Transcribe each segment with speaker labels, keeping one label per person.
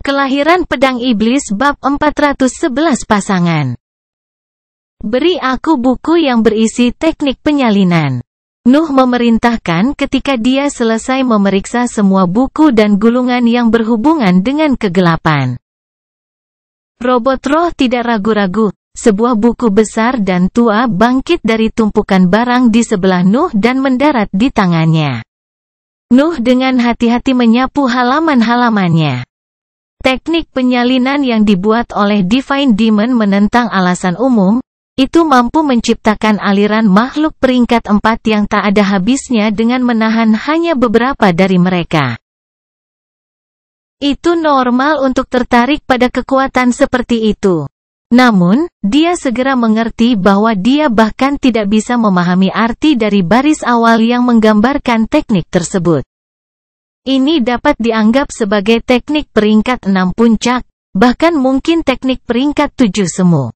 Speaker 1: Kelahiran pedang iblis bab 411 pasangan. Beri aku buku yang berisi teknik penyalinan. Nuh memerintahkan ketika dia selesai memeriksa semua buku dan gulungan yang berhubungan dengan kegelapan. Robot roh tidak ragu-ragu, sebuah buku besar dan tua bangkit dari tumpukan barang di sebelah Nuh dan mendarat di tangannya. Nuh dengan hati-hati menyapu halaman-halamannya. Teknik penyalinan yang dibuat oleh Divine Demon menentang alasan umum, itu mampu menciptakan aliran makhluk peringkat 4 yang tak ada habisnya dengan menahan hanya beberapa dari mereka. Itu normal untuk tertarik pada kekuatan seperti itu. Namun, dia segera mengerti bahwa dia bahkan tidak bisa memahami arti dari baris awal yang menggambarkan teknik tersebut. Ini dapat dianggap sebagai teknik peringkat 6 puncak, bahkan mungkin teknik peringkat 7 semu.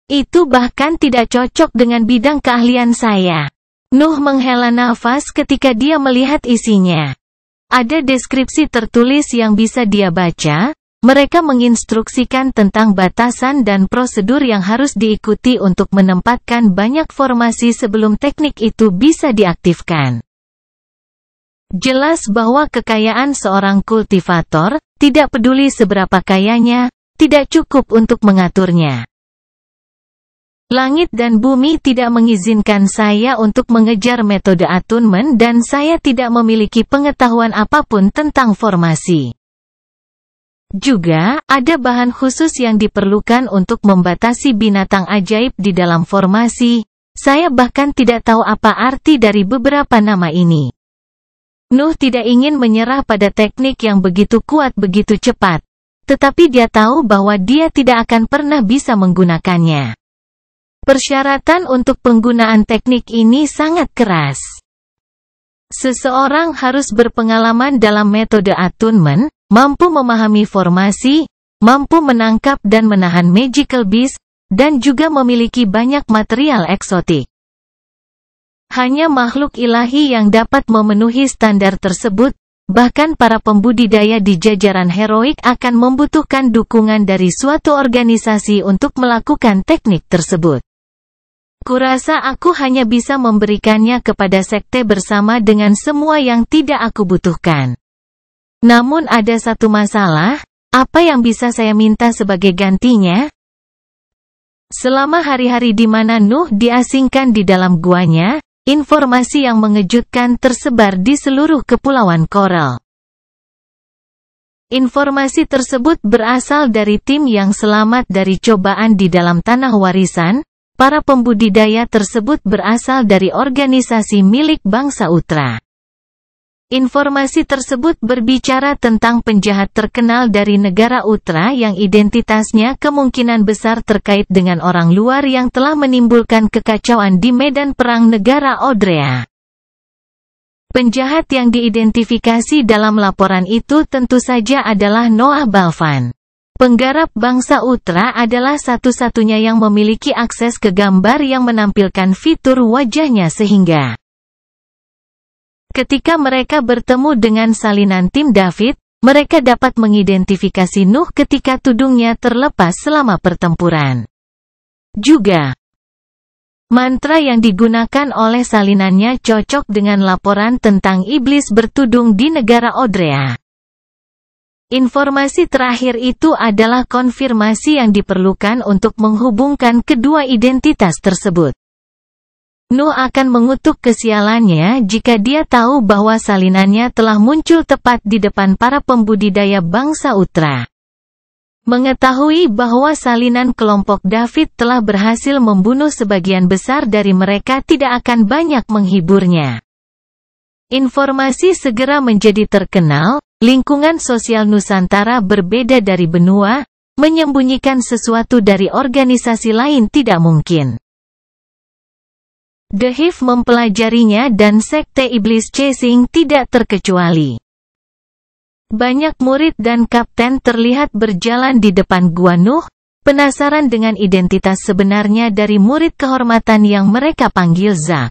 Speaker 1: Itu bahkan tidak cocok dengan bidang keahlian saya. Nuh menghela nafas ketika dia melihat isinya. Ada deskripsi tertulis yang bisa dia baca. Mereka menginstruksikan tentang batasan dan prosedur yang harus diikuti untuk menempatkan banyak formasi sebelum teknik itu bisa diaktifkan. Jelas bahwa kekayaan seorang kultivator, tidak peduli seberapa kayanya, tidak cukup untuk mengaturnya. Langit dan bumi tidak mengizinkan saya untuk mengejar metode attunement dan saya tidak memiliki pengetahuan apapun tentang formasi. Juga, ada bahan khusus yang diperlukan untuk membatasi binatang ajaib di dalam formasi. Saya bahkan tidak tahu apa arti dari beberapa nama ini. Nuh tidak ingin menyerah pada teknik yang begitu kuat begitu cepat. Tetapi dia tahu bahwa dia tidak akan pernah bisa menggunakannya. Persyaratan untuk penggunaan teknik ini sangat keras. Seseorang harus berpengalaman dalam metode attunement, mampu memahami formasi, mampu menangkap dan menahan magical beast, dan juga memiliki banyak material eksotik. Hanya makhluk ilahi yang dapat memenuhi standar tersebut, bahkan para pembudidaya di jajaran heroik akan membutuhkan dukungan dari suatu organisasi untuk melakukan teknik tersebut. Kurasa aku hanya bisa memberikannya kepada sekte bersama dengan semua yang tidak aku butuhkan. Namun ada satu masalah, apa yang bisa saya minta sebagai gantinya? Selama hari-hari di mana Nuh diasingkan di dalam guanya, informasi yang mengejutkan tersebar di seluruh kepulauan Coral. Informasi tersebut berasal dari tim yang selamat dari cobaan di dalam tanah warisan. Para pembudidaya tersebut berasal dari organisasi milik bangsa Utra. Informasi tersebut berbicara tentang penjahat terkenal dari negara Utra yang identitasnya kemungkinan besar terkait dengan orang luar yang telah menimbulkan kekacauan di medan perang negara Odrea. Penjahat yang diidentifikasi dalam laporan itu tentu saja adalah Noah Balvan. Penggarap bangsa Utra adalah satu-satunya yang memiliki akses ke gambar yang menampilkan fitur wajahnya sehingga ketika mereka bertemu dengan salinan tim David, mereka dapat mengidentifikasi Nuh ketika tudungnya terlepas selama pertempuran. Juga, mantra yang digunakan oleh salinannya cocok dengan laporan tentang iblis bertudung di negara Odrea. Informasi terakhir itu adalah konfirmasi yang diperlukan untuk menghubungkan kedua identitas tersebut. Nuh akan mengutuk kesialannya jika dia tahu bahwa salinannya telah muncul tepat di depan para pembudidaya bangsa Utra. Mengetahui bahwa salinan kelompok David telah berhasil membunuh sebagian besar dari mereka tidak akan banyak menghiburnya. Informasi segera menjadi terkenal. Lingkungan sosial Nusantara berbeda dari benua, menyembunyikan sesuatu dari organisasi lain tidak mungkin. The Hive mempelajarinya dan sekte iblis chasing tidak terkecuali. Banyak murid dan kapten terlihat berjalan di depan gua Nuh, penasaran dengan identitas sebenarnya dari murid kehormatan yang mereka panggil Zak.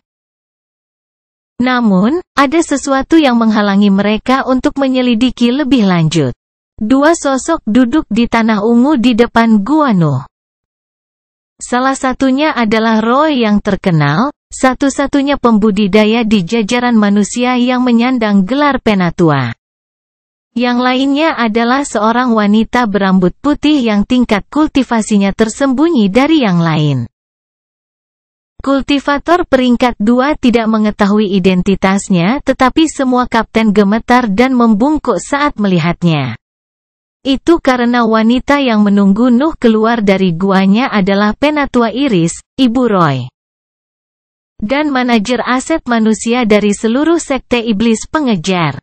Speaker 1: Namun, ada sesuatu yang menghalangi mereka untuk menyelidiki lebih lanjut. Dua sosok duduk di tanah ungu di depan Gua Nuh. Salah satunya adalah Roy yang terkenal, satu-satunya pembudidaya di jajaran manusia yang menyandang gelar Penatua. Yang lainnya adalah seorang wanita berambut putih yang tingkat kultivasinya tersembunyi dari yang lain. Kultivator peringkat 2 tidak mengetahui identitasnya, tetapi semua kapten gemetar dan membungkuk saat melihatnya. Itu karena wanita yang menunggu Nuh keluar dari guanya adalah Penatua Iris, Ibu Roy. Dan manajer aset manusia dari seluruh sekte iblis pengejar.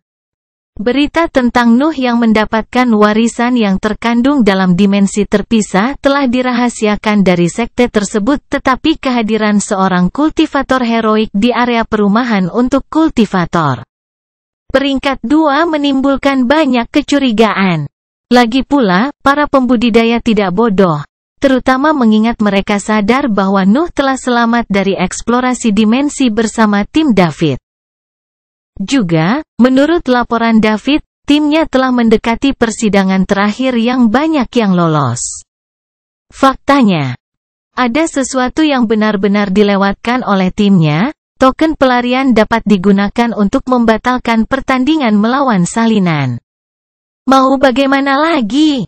Speaker 1: Berita tentang Nuh yang mendapatkan warisan yang terkandung dalam dimensi terpisah telah dirahasiakan dari sekte tersebut, tetapi kehadiran seorang kultivator heroik di area perumahan untuk kultivator peringkat 2 menimbulkan banyak kecurigaan. Lagi pula, para pembudidaya tidak bodoh, terutama mengingat mereka sadar bahwa Nuh telah selamat dari eksplorasi dimensi bersama tim David. Juga, menurut laporan David, timnya telah mendekati persidangan terakhir yang banyak yang lolos. Faktanya, ada sesuatu yang benar-benar dilewatkan oleh timnya. Token pelarian dapat digunakan untuk membatalkan pertandingan melawan salinan. Mau bagaimana lagi?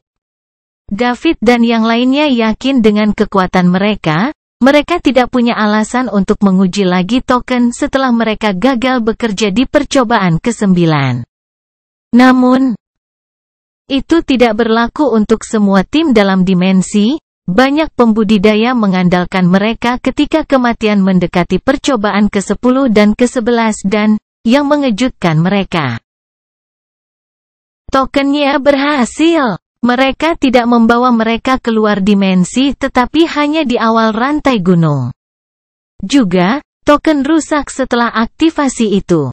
Speaker 1: David dan yang lainnya yakin dengan kekuatan mereka tidak punya alasan untuk menguji lagi token setelah mereka gagal bekerja di percobaan ke-9. Namun, itu tidak berlaku untuk semua tim dalam dimensi. Banyak pembudidaya mengandalkan mereka ketika kematian mendekati percobaan ke-10 dan ke-11 dan, yang mengejutkan mereka, tokennya berhasil. Mereka tidak membawa mereka keluar dimensi tetapi hanya di awal rantai gunung. Juga, token rusak setelah aktivasi itu.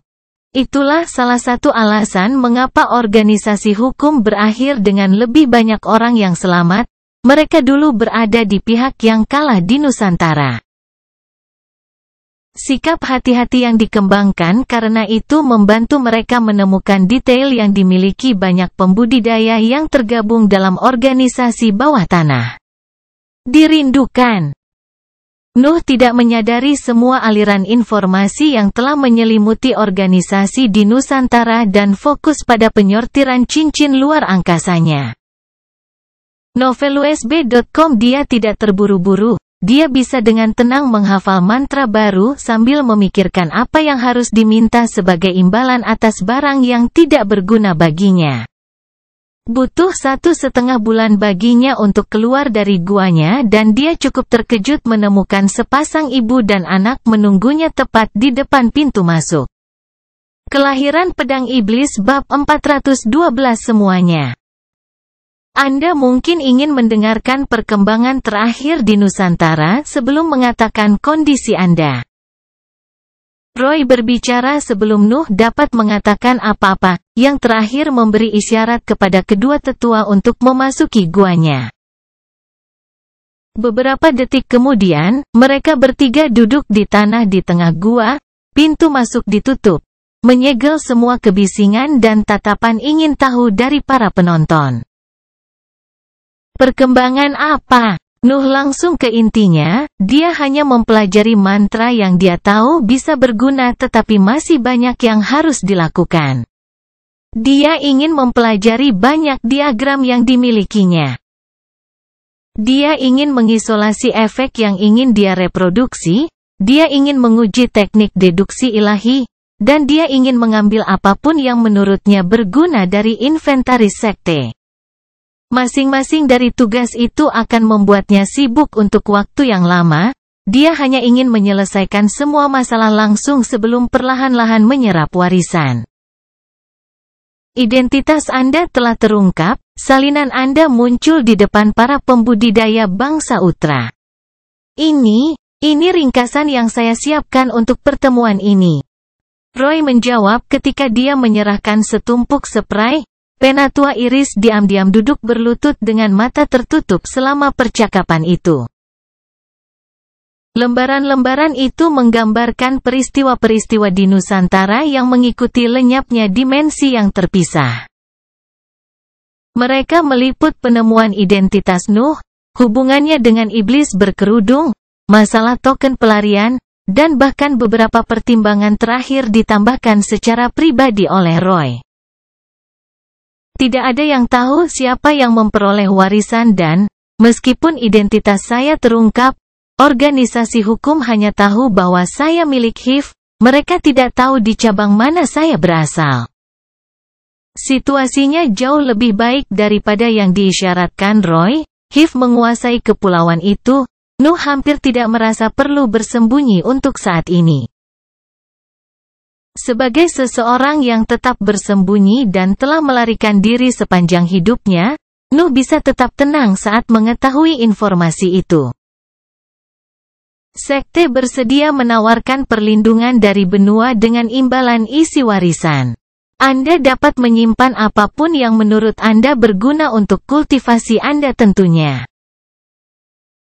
Speaker 1: Itulah salah satu alasan mengapa organisasi hukum berakhir dengan lebih banyak orang yang selamat. Mereka dulu berada di pihak yang kalah di Nusantara. Sikap hati-hati yang dikembangkan karena itu membantu mereka menemukan detail yang dimiliki banyak pembudidaya yang tergabung dalam organisasi bawah tanah. Dirindukan. Nuh tidak menyadari semua aliran informasi yang telah menyelimuti organisasi di Nusantara dan fokus pada penyortiran cincin luar angkasanya. Novelusb.com. Dia tidak terburu-buru. Dia bisa dengan tenang menghafal mantra baru sambil memikirkan apa yang harus diminta sebagai imbalan atas barang yang tidak berguna baginya. Butuh 1,5 bulan baginya untuk keluar dari guanya dan dia cukup terkejut menemukan sepasang ibu dan anak menunggunya tepat di depan pintu masuk. Kelahiran Pedang Iblis bab 412 semuanya. Anda mungkin ingin mendengarkan perkembangan terakhir di Nusantara sebelum mengatakan kondisi Anda. Roy berbicara sebelum Nuh dapat mengatakan apa-apa, yang terakhir memberi isyarat kepada kedua tetua untuk memasuki guanya. Beberapa detik kemudian, mereka bertiga duduk di tanah di tengah gua, pintu masuk ditutup, menyegel semua kebisingan dan tatapan ingin tahu dari para penonton. Perkembangan apa? Nuh langsung ke intinya, dia hanya mempelajari mantra yang dia tahu bisa berguna tetapi masih banyak yang harus dilakukan. Dia ingin mempelajari banyak diagram yang dimilikinya. Dia ingin mengisolasi efek yang ingin dia reproduksi, dia ingin menguji teknik deduksi ilahi, dan dia ingin mengambil apapun yang menurutnya berguna dari inventaris sekte. Masing-masing dari tugas itu akan membuatnya sibuk untuk waktu yang lama, dia hanya ingin menyelesaikan semua masalah langsung sebelum perlahan-lahan menyerap warisan. Identitas Anda telah terungkap, salinan Anda muncul di depan para pembudidaya bangsa Utra. Ini ringkasan yang saya siapkan untuk pertemuan ini. Roy menjawab ketika dia menyerahkan setumpuk spray. Penatua Iris diam-diam duduk berlutut dengan mata tertutup selama percakapan itu. Lembaran-lembaran itu menggambarkan peristiwa-peristiwa di Nusantara yang mengikuti lenyapnya dimensi yang terpisah. Mereka meliput penemuan identitas Nuh, hubungannya dengan iblis berkerudung, masalah token pelarian, dan bahkan beberapa pertimbangan terakhir ditambahkan secara pribadi oleh Roy. Tidak ada yang tahu siapa yang memperoleh warisan dan, meskipun identitas saya terungkap, organisasi hukum hanya tahu bahwa saya milik HIV, mereka tidak tahu di cabang mana saya berasal. Situasinya jauh lebih baik daripada yang diisyaratkan Roy. HIV menguasai kepulauan itu, Nuh hampir tidak merasa perlu bersembunyi untuk saat ini. Sebagai seseorang yang tetap bersembunyi dan telah melarikan diri sepanjang hidupnya, Nuh bisa tetap tenang saat mengetahui informasi itu. Sekte bersedia menawarkan perlindungan dari benua dengan imbalan isi warisan. Anda dapat menyimpan apapun yang menurut Anda berguna untuk kultivasi Anda tentunya.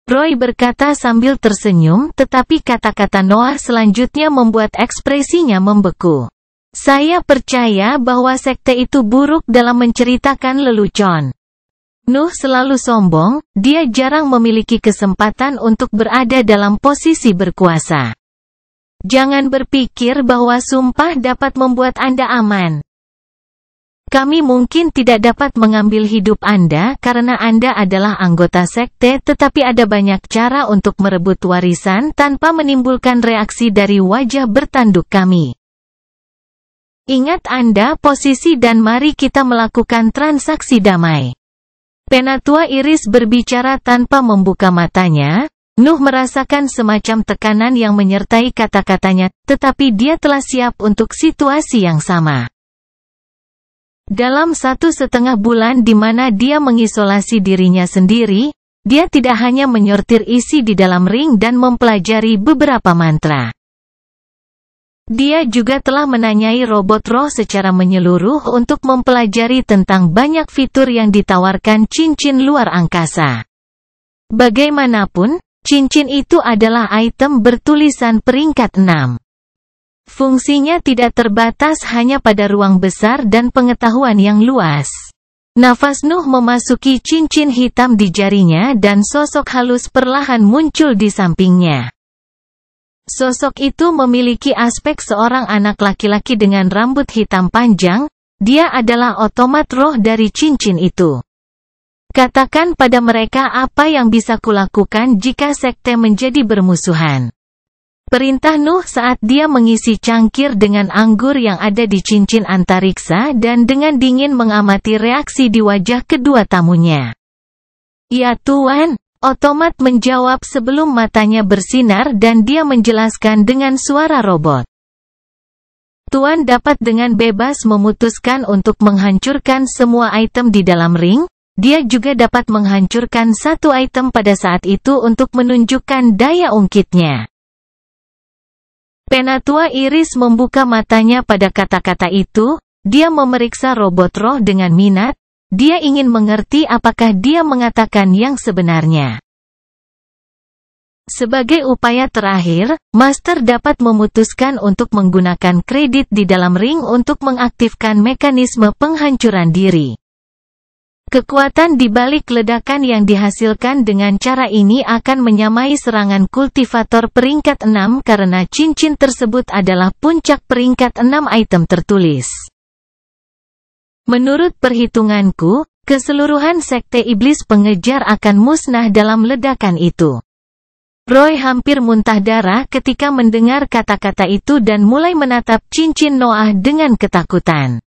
Speaker 1: Roy berkata sambil tersenyum, tetapi kata-kata Noah selanjutnya membuat ekspresinya membeku. Saya percaya bahwa sekte itu buruk dalam menceritakan lelucon. Nuh selalu sombong, dia jarang memiliki kesempatan untuk berada dalam posisi berkuasa. Jangan berpikir bahwa sumpah dapat membuat Anda aman. Kami mungkin tidak dapat mengambil hidup Anda karena Anda adalah anggota sekte, tetapi ada banyak cara untuk merebut warisan tanpa menimbulkan reaksi dari wajah bertanduk kami. Ingat Anda posisi dan mari kita melakukan transaksi damai. Penatua Iris berbicara tanpa membuka matanya. Nuh merasakan semacam tekanan yang menyertai kata-katanya, tetapi dia telah siap untuk situasi yang sama. Dalam 1,5 bulan di mana dia mengisolasi dirinya sendiri, dia tidak hanya menyortir isi di dalam ring dan mempelajari beberapa mantra. Dia juga telah menanyai robot roh secara menyeluruh untuk mempelajari tentang banyak fitur yang ditawarkan cincin luar angkasa. Bagaimanapun, cincin itu adalah item bertulisan peringkat 6. Fungsinya tidak terbatas hanya pada ruang besar dan pengetahuan yang luas. Nafas Nuh memasuki cincin hitam di jarinya dan sosok halus perlahan muncul di sampingnya. Sosok itu memiliki aspek seorang anak laki-laki dengan rambut hitam panjang, dia adalah otomat roh dari cincin itu. Katakan pada mereka apa yang bisa kulakukan jika sekte menjadi bermusuhan. Perintah Nuh saat dia mengisi cangkir dengan anggur yang ada di cincin antariksa dan dengan dingin mengamati reaksi di wajah kedua tamunya. Ya Tuan, otomat menjawab sebelum matanya bersinar dan dia menjelaskan dengan suara robot. Tuan dapat dengan bebas memutuskan untuk menghancurkan semua item di dalam ring. Dia juga dapat menghancurkan satu item pada saat itu untuk menunjukkan daya ungkitnya. Penatua Iris membuka matanya pada kata-kata itu, dia memeriksa robot roh dengan minat, dia ingin mengerti apakah dia mengatakan yang sebenarnya. Sebagai upaya terakhir, Master dapat memutuskan untuk menggunakan kredit di dalam ring untuk mengaktifkan mekanisme penghancuran diri. Kekuatan di balik ledakan yang dihasilkan dengan cara ini akan menyamai serangan kultivator peringkat 6 karena cincin tersebut adalah puncak peringkat 6 item tertulis. Menurut perhitunganku, keseluruhan sekte iblis pengejar akan musnah dalam ledakan itu. Roy hampir muntah darah ketika mendengar kata-kata itu dan mulai menatap cincin Noah dengan ketakutan.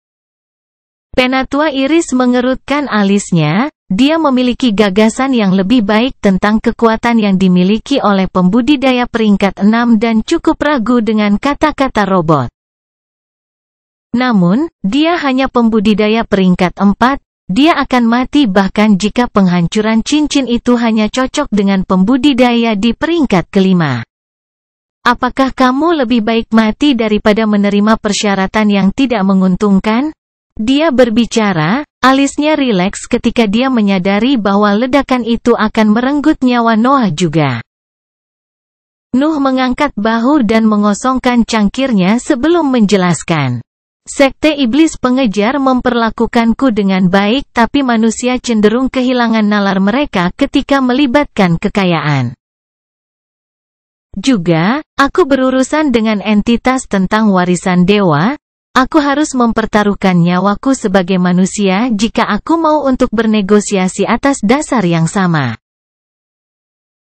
Speaker 1: Penatua Iris mengerutkan alisnya, dia memiliki gagasan yang lebih baik tentang kekuatan yang dimiliki oleh pembudidaya peringkat 6 dan cukup ragu dengan kata-kata robot. Namun, dia hanya pembudidaya peringkat 4, dia akan mati bahkan jika penghancuran cincin itu hanya cocok dengan pembudidaya di peringkat kelima. Apakah kamu lebih baik mati daripada menerima persyaratan yang tidak menguntungkan? Dia berbicara, alisnya rileks ketika dia menyadari bahwa ledakan itu akan merenggut nyawa Noah juga. Nuh mengangkat bahu dan mengosongkan cangkirnya sebelum menjelaskan. Sekte iblis pengejar memperlakukanku dengan baik, tapi manusia cenderung kehilangan nalar mereka ketika melibatkan kekayaan. Juga, aku berurusan dengan entitas tentang warisan dewa. Aku harus mempertaruhkan nyawaku sebagai manusia jika aku mau untuk bernegosiasi atas dasar yang sama.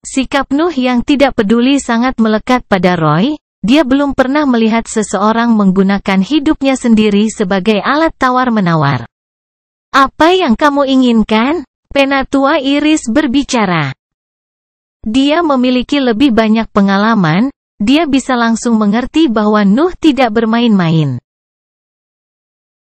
Speaker 1: Sikap Nuh yang tidak peduli sangat melekat pada Roy. Dia belum pernah melihat seseorang menggunakan hidupnya sendiri sebagai alat tawar-menawar. Apa yang kamu inginkan? Penatua Iris berbicara. Dia memiliki lebih banyak pengalaman, dia bisa langsung mengerti bahwa Nuh tidak bermain-main.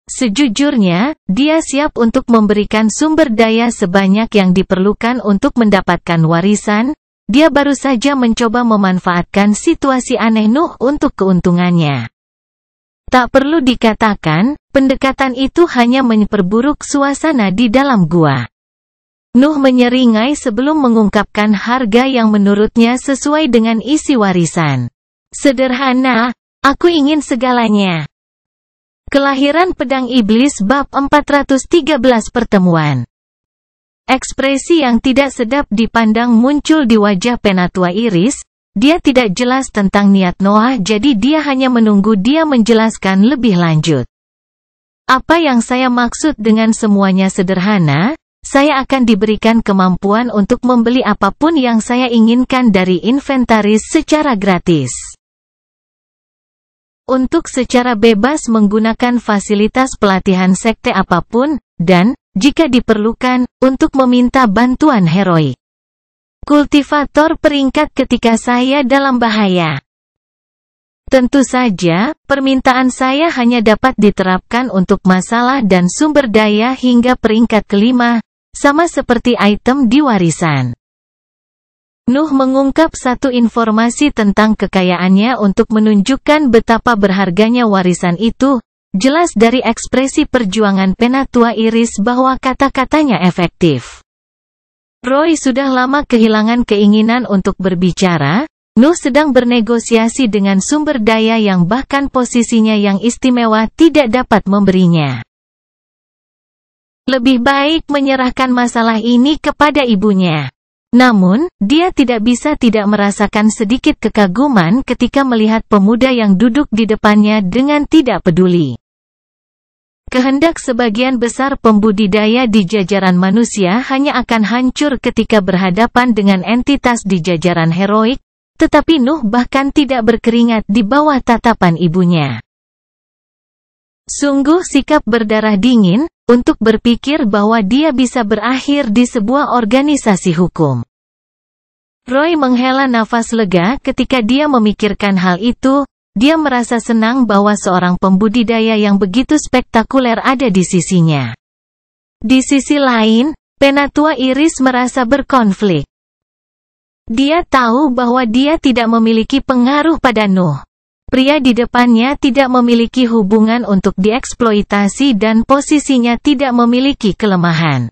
Speaker 1: Sejujurnya, dia siap untuk memberikan sumber daya sebanyak yang diperlukan untuk mendapatkan warisan. Dia baru saja mencoba memanfaatkan situasi aneh Nuh untuk keuntungannya. Tak perlu dikatakan, pendekatan itu hanya memperburuk suasana di dalam gua. Nuh menyeringai sebelum mengungkapkan harga yang menurutnya sesuai dengan isi warisan. Sederhana, aku ingin segalanya. Kelahiran Pedang Iblis bab 413 pertemuan. Ekspresi yang tidak sedap dipandang muncul di wajah Penatua Iris. Dia tidak jelas tentang niat Noah, jadi dia hanya menunggu dia menjelaskan lebih lanjut. Apa yang saya maksud dengan semuanya sederhana, saya akan diberikan kemampuan untuk membeli apapun yang saya inginkan dari inventaris secara gratis. Untuk secara bebas menggunakan fasilitas pelatihan sekte apapun, dan, jika diperlukan, untuk meminta bantuan heroik. Kultivator peringkat ketika saya dalam bahaya. Tentu saja, permintaan saya hanya dapat diterapkan untuk masalah dan sumber daya hingga peringkat kelima, sama seperti item di warisan. Nuh mengungkap satu informasi tentang kekayaannya untuk menunjukkan betapa berharganya warisan itu. Jelas dari ekspresi perjuangan Penatua Iris bahwa kata-katanya efektif. Roy sudah lama kehilangan keinginan untuk berbicara. Nuh sedang bernegosiasi dengan sumber daya yang bahkan posisinya yang istimewa tidak dapat memberinya. Lebih baik menyerahkan masalah ini kepada ibunya. Namun, dia tidak bisa tidak merasakan sedikit kekaguman ketika melihat pemuda yang duduk di depannya dengan tidak peduli. Kehendak sebagian besar pembudidaya di jajaran manusia hanya akan hancur ketika berhadapan dengan entitas di jajaran heroik, tetapi Nuh bahkan tidak berkeringat di bawah tatapan ibunya. Sungguh sikap berdarah dingin, untuk berpikir bahwa dia bisa berakhir di sebuah organisasi hukum. Roy menghela nafas lega ketika dia memikirkan hal itu. Dia merasa senang bahwa seorang pembudidaya yang begitu spektakuler ada di sisinya. Di sisi lain, Penatua Iris merasa berkonflik. Dia tahu bahwa dia tidak memiliki pengaruh pada Nuh. Pria di depannya tidak memiliki hubungan untuk dieksploitasi dan posisinya tidak memiliki kelemahan.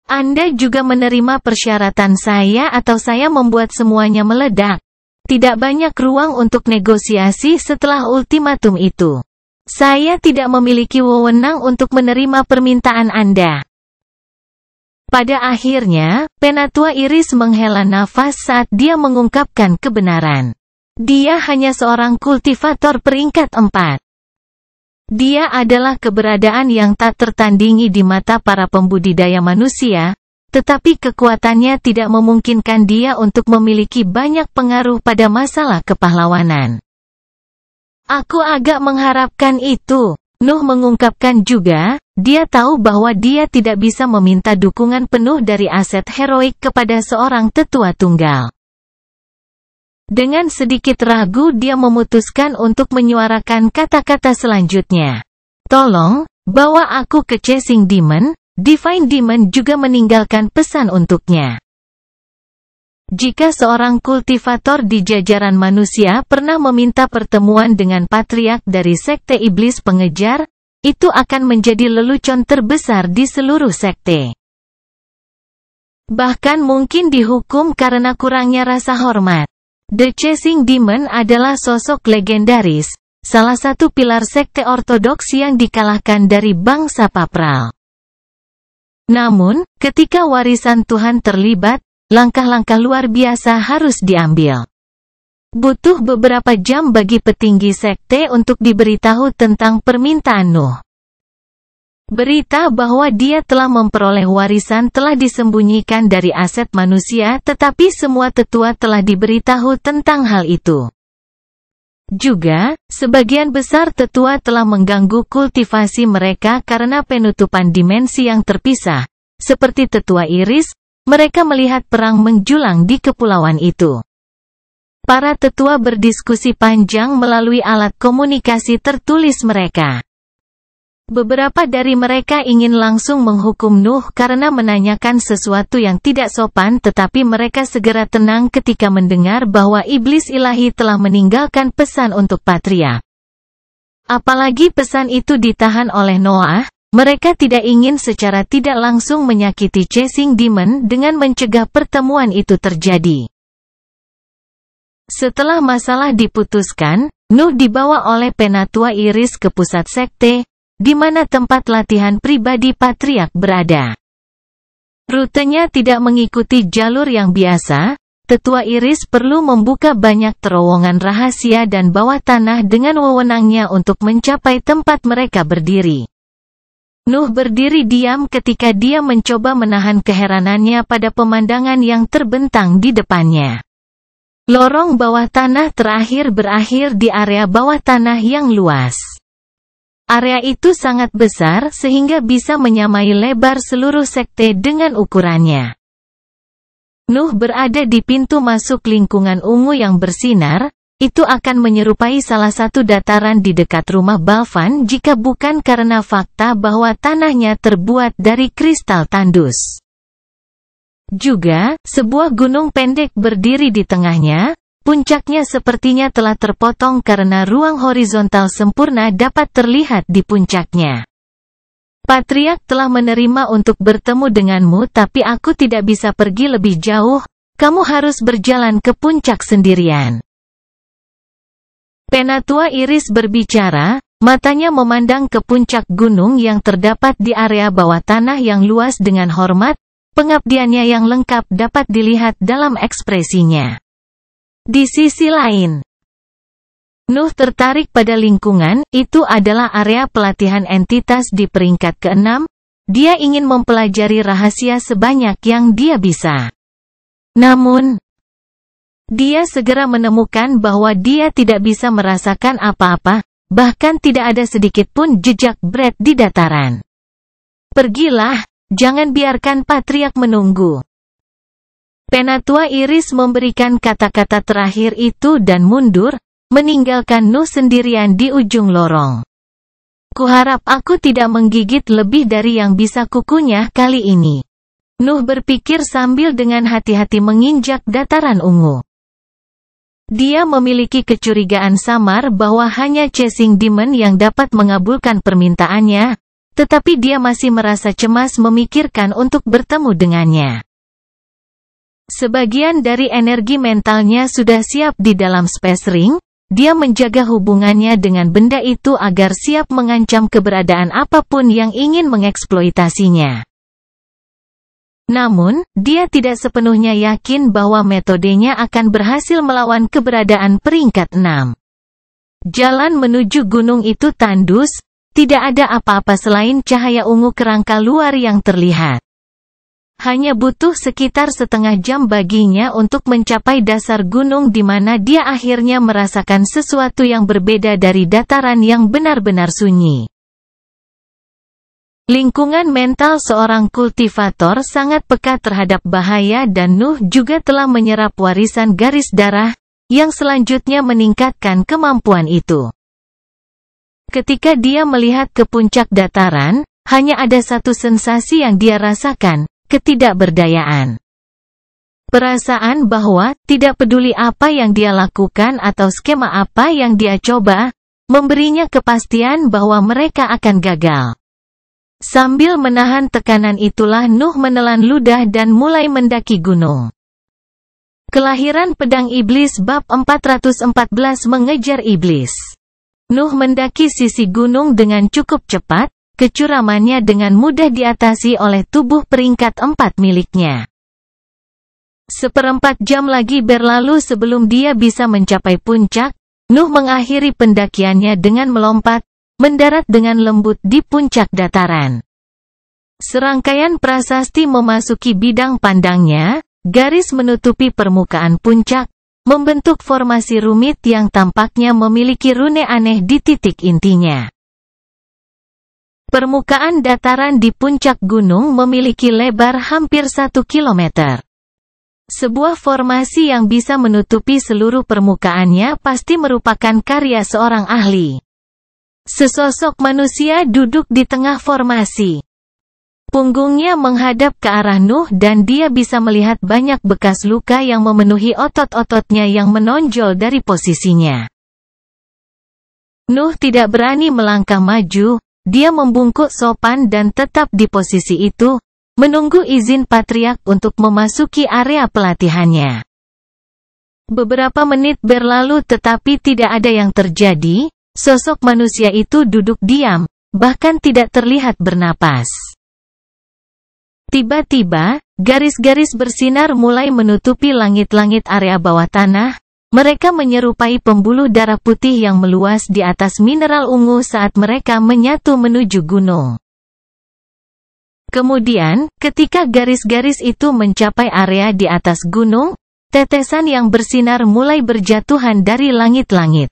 Speaker 1: Anda juga menerima persyaratan saya atau saya membuat semuanya meledak. Tidak banyak ruang untuk negosiasi setelah ultimatum itu. Saya tidak memiliki wewenang untuk menerima permintaan Anda. Pada akhirnya, Penatua Iris menghela nafas saat dia mengungkapkan kebenaran. Dia hanya seorang kultivator peringkat 4. Dia adalah keberadaan yang tak tertandingi di mata para pembudidaya manusia, tetapi kekuatannya tidak memungkinkan dia untuk memiliki banyak pengaruh pada masalah kepahlawanan. Aku agak mengharapkan itu. Nuh mengungkapkan juga, dia tahu bahwa dia tidak bisa meminta dukungan penuh dari aset heroik kepada seorang tetua tunggal. Dengan sedikit ragu dia memutuskan untuk menyuarakan kata-kata selanjutnya. Tolong, bawa aku ke Chasing Demon. Divine Demon juga meninggalkan pesan untuknya. Jika seorang kultivator di jajaran manusia pernah meminta pertemuan dengan patriark dari sekte iblis pengejar, itu akan menjadi lelucon terbesar di seluruh sekte. Bahkan mungkin dihukum karena kurangnya rasa hormat. The Chasing Demon adalah sosok legendaris, salah satu pilar sekte ortodoks yang dikalahkan dari bangsa Papral. Namun, ketika warisan Tuhan terlibat, langkah-langkah luar biasa harus diambil. Butuh beberapa jam bagi petinggi sekte untuk diberitahu tentang permintaan Nuh. Berita bahwa dia telah memperoleh warisan telah disembunyikan dari aset manusia, tetapi semua tetua telah diberitahu tentang hal itu. Juga, sebagian besar tetua telah mengganggu kultivasi mereka karena penutupan dimensi yang terpisah. Seperti tetua Iris, mereka melihat perang menjulang di kepulauan itu. Para tetua berdiskusi panjang melalui alat komunikasi tertulis mereka. Beberapa dari mereka ingin langsung menghukum Nuh karena menanyakan sesuatu yang tidak sopan, tetapi mereka segera tenang ketika mendengar bahwa iblis ilahi telah meninggalkan pesan untuk patriark. Apalagi pesan itu ditahan oleh Noah, mereka tidak ingin secara tidak langsung menyakiti chasing demon dengan mencegah pertemuan itu terjadi. Setelah masalah diputuskan, Nuh dibawa oleh penatua Iris ke pusat sekte, di mana tempat latihan pribadi patriark berada. Rutenya tidak mengikuti jalur yang biasa, tetua Iris perlu membuka banyak terowongan rahasia dan bawah tanah dengan wewenangnya untuk mencapai tempat mereka berdiri. Nuh berdiri diam ketika dia mencoba menahan keheranannya pada pemandangan yang terbentang di depannya. Lorong bawah tanah terakhir berakhir di area bawah tanah yang luas. Area itu sangat besar sehingga bisa menyamai lebar seluruh sekte dengan ukurannya. Nuh berada di pintu masuk lingkungan ungu yang bersinar, itu akan menyerupai salah satu dataran di dekat rumah Balvan jika bukan karena fakta bahwa tanahnya terbuat dari kristal tandus. Juga, sebuah gunung pendek berdiri di tengahnya. Puncaknya sepertinya telah terpotong karena ruang horizontal sempurna dapat terlihat di puncaknya. Patriark telah menerima untuk bertemu denganmu, tapi aku tidak bisa pergi lebih jauh, kamu harus berjalan ke puncak sendirian. Penatua Iris berbicara, matanya memandang ke puncak gunung yang terdapat di area bawah tanah yang luas dengan hormat, pengabdiannya yang lengkap dapat dilihat dalam ekspresinya. Di sisi lain, Nuh tertarik pada lingkungan, itu adalah area pelatihan entitas di peringkat ke-6, dia ingin mempelajari rahasia sebanyak yang dia bisa. Namun, dia segera menemukan bahwa dia tidak bisa merasakan apa-apa, bahkan tidak ada sedikit pun jejak Brett di dataran. Pergilah, jangan biarkan patriark menunggu. Penatua Iris memberikan kata-kata terakhir itu dan mundur, meninggalkan Nuh sendirian di ujung lorong. Kuharap aku tidak menggigit lebih dari yang bisa kukunyah kali ini. Nuh berpikir sambil dengan hati-hati menginjak dataran ungu. Dia memiliki kecurigaan samar bahwa hanya chasing demon yang dapat mengabulkan permintaannya, tetapi dia masih merasa cemas memikirkan untuk bertemu dengannya. Sebagian dari energi mentalnya sudah siap di dalam space ring, dia menjaga hubungannya dengan benda itu agar siap mengancam keberadaan apapun yang ingin mengeksploitasinya. Namun, dia tidak sepenuhnya yakin bahwa metodenya akan berhasil melawan keberadaan peringkat 6. Jalan menuju gunung itu tandus, tidak ada apa-apa selain cahaya ungu kerangka luar yang terlihat. Hanya butuh sekitar setengah jam baginya untuk mencapai dasar gunung di mana dia akhirnya merasakan sesuatu yang berbeda dari dataran yang benar-benar sunyi. Lingkungan mental seorang kultivator sangat peka terhadap bahaya dan Nuh juga telah menyerap warisan garis darah, yang selanjutnya meningkatkan kemampuan itu. Ketika dia melihat ke puncak dataran, hanya ada satu sensasi yang dia rasakan, ketidakberdayaan. Perasaan bahwa, tidak peduli apa yang dia lakukan atau skema apa yang dia coba, memberinya kepastian bahwa mereka akan gagal. Sambil menahan tekanan itulah Nuh menelan ludah dan mulai mendaki gunung. Kelahiran Pedang Iblis bab 414 mengejar iblis. Nuh mendaki sisi gunung dengan cukup cepat, kecuramannya dengan mudah diatasi oleh tubuh peringkat 4 miliknya. 1/4 jam lagi berlalu sebelum dia bisa mencapai puncak. Nuh mengakhiri pendakiannya dengan melompat, mendarat dengan lembut di puncak dataran. Serangkaian prasasti memasuki bidang pandangnya, garis menutupi permukaan puncak, membentuk formasi rumit yang tampaknya memiliki rune aneh di titik intinya. Permukaan dataran di puncak gunung memiliki lebar hampir 1 kilometer. Sebuah formasi yang bisa menutupi seluruh permukaannya pasti merupakan karya seorang ahli. Sesosok manusia duduk di tengah formasi. Punggungnya menghadap ke arah Nuh dan dia bisa melihat banyak bekas luka yang memenuhi otot-ototnya yang menonjol dari posisinya. Nuh tidak berani melangkah maju, dia membungkuk sopan dan tetap di posisi itu, menunggu izin patriark untuk memasuki area pelatihannya. Beberapa menit berlalu tetapi tidak ada yang terjadi, sosok manusia itu duduk diam, bahkan tidak terlihat bernapas. Tiba-tiba, garis-garis bersinar mulai menutupi langit-langit area bawah tanah. Mereka menyerupai pembuluh darah putih yang meluas di atas mineral ungu saat mereka menyatu menuju gunung. Kemudian, ketika garis-garis itu mencapai area di atas gunung, tetesan yang bersinar mulai berjatuhan dari langit-langit.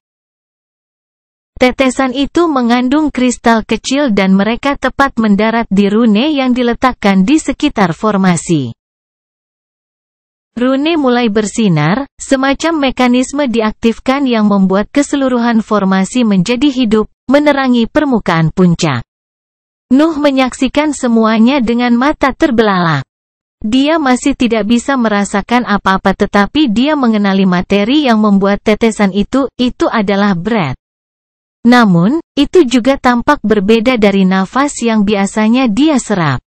Speaker 1: Tetesan itu mengandung kristal kecil dan mereka tepat mendarat di rune yang diletakkan di sekitar formasi. Rune mulai bersinar, semacam mekanisme diaktifkan yang membuat keseluruhan formasi menjadi hidup, menerangi permukaan puncak. Nuh menyaksikan semuanya dengan mata terbelalak. Dia masih tidak bisa merasakan apa-apa tetapi dia mengenali materi yang membuat tetesan itu adalah berat. Namun, itu juga tampak berbeda dari nafas yang biasanya dia serap.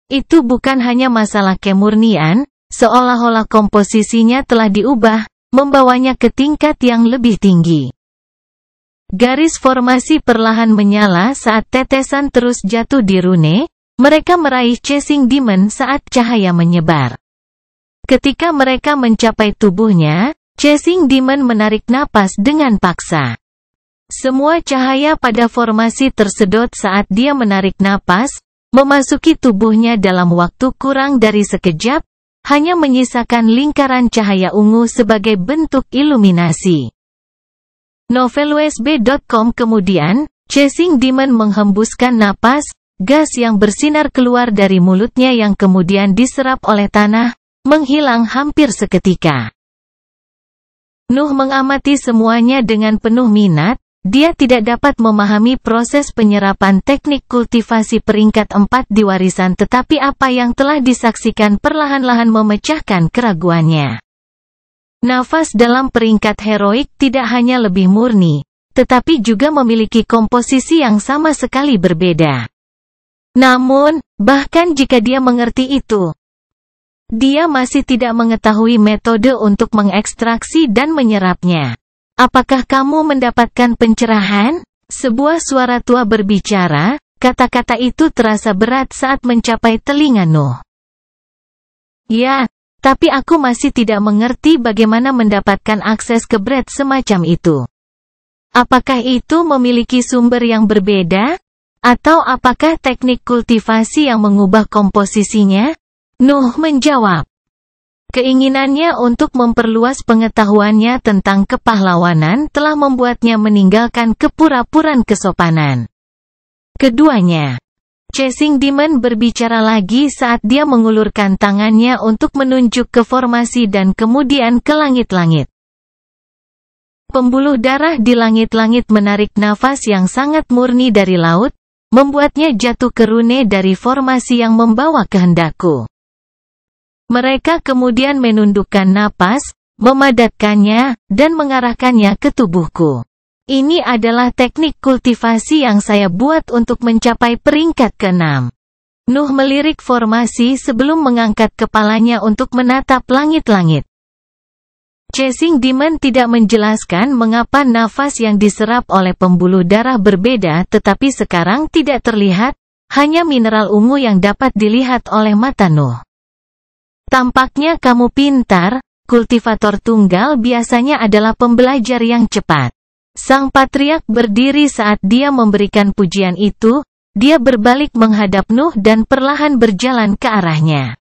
Speaker 1: Itu bukan hanya masalah kemurnian, seolah-olah komposisinya telah diubah, membawanya ke tingkat yang lebih tinggi. Garis formasi perlahan menyala saat tetesan terus jatuh di rune, mereka meraih chasing demon saat cahaya menyebar. Ketika mereka mencapai tubuhnya, chasing demon menarik napas dengan paksa. Semua cahaya pada formasi tersedot saat dia menarik napas, memasuki tubuhnya dalam waktu kurang dari sekejap, hanya menyisakan lingkaran cahaya ungu sebagai bentuk iluminasi. NovelUSB.com. Kemudian, chasing demon menghembuskan napas, gas yang bersinar keluar dari mulutnya yang kemudian diserap oleh tanah, menghilang hampir seketika. Nuh mengamati semuanya dengan penuh minat. Dia tidak dapat memahami proses penyerapan teknik kultivasi peringkat 4 di warisan tetapi apa yang telah disaksikan perlahan-lahan memecahkan keraguannya. Nafas dalam peringkat heroik tidak hanya lebih murni, tetapi juga memiliki komposisi yang sama sekali berbeda. Namun, bahkan jika dia mengerti itu, dia masih tidak mengetahui metode untuk mengekstraksi dan menyerapnya. Apakah kamu mendapatkan pencerahan? Sebuah suara tua berbicara, kata-kata itu terasa berat saat mencapai telinga Nuh. Ya, tapi aku masih tidak mengerti bagaimana mendapatkan akses ke bread semacam itu. Apakah itu memiliki sumber yang berbeda? Atau apakah teknik kultivasi yang mengubah komposisinya? Nuh menjawab. Keinginannya untuk memperluas pengetahuannya tentang kepahlawanan telah membuatnya meninggalkan kepura-puran kesopanan. Keduanya. Chasing Demon berbicara lagi saat dia mengulurkan tangannya untuk menunjuk ke formasi dan kemudian ke langit-langit. Pembuluh darah di langit-langit menarik nafas yang sangat murni dari laut, membuatnya jatuh ke rune dari formasi yang membawa kehendakku. Mereka kemudian menundukkan napas, memadatkannya, dan mengarahkannya ke tubuhku. Ini adalah teknik kultivasi yang saya buat untuk mencapai peringkat ke-6. Nuh melirik formasi sebelum mengangkat kepalanya untuk menatap langit-langit. Chasing Demon tidak menjelaskan mengapa nafas yang diserap oleh pembuluh darah berbeda tetapi sekarang tidak terlihat, hanya mineral ungu yang dapat dilihat oleh mata Nuh. Tampaknya kamu pintar, kultivator tunggal biasanya adalah pembelajar yang cepat. Sang patriark berdiri saat dia memberikan pujian itu, dia berbalik menghadap Nuh dan perlahan berjalan ke arahnya.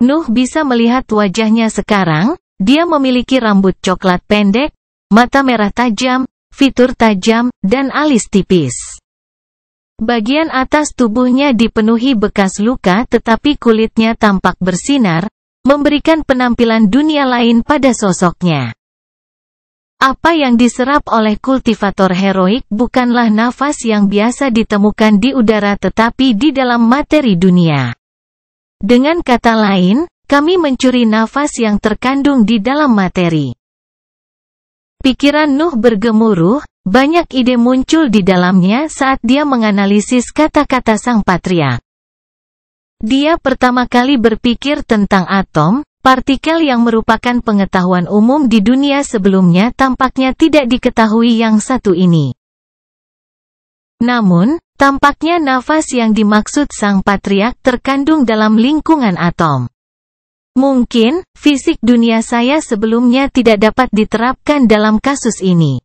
Speaker 1: Nuh bisa melihat wajahnya sekarang. Dia memiliki rambut coklat pendek, mata merah tajam, fitur tajam, dan alis tipis. Bagian atas tubuhnya dipenuhi bekas luka tetapi kulitnya tampak bersinar, memberikan penampilan dunia lain pada sosoknya. Apa yang diserap oleh kultivator heroik bukanlah nafas yang biasa ditemukan di udara tetapi di dalam materi dunia. Dengan kata lain, kami mencuri nafas yang terkandung di dalam materi. Pikiran Nuh bergemuruh, banyak ide muncul di dalamnya saat dia menganalisis kata-kata sang patriark. Dia pertama kali berpikir tentang atom, partikel yang merupakan pengetahuan umum di dunia sebelumnya tampaknya tidak diketahui yang satu ini. Namun, tampaknya nafas yang dimaksud sang patriark terkandung dalam lingkungan atom. Mungkin, fisik dunia saya sebelumnya tidak dapat diterapkan dalam kasus ini.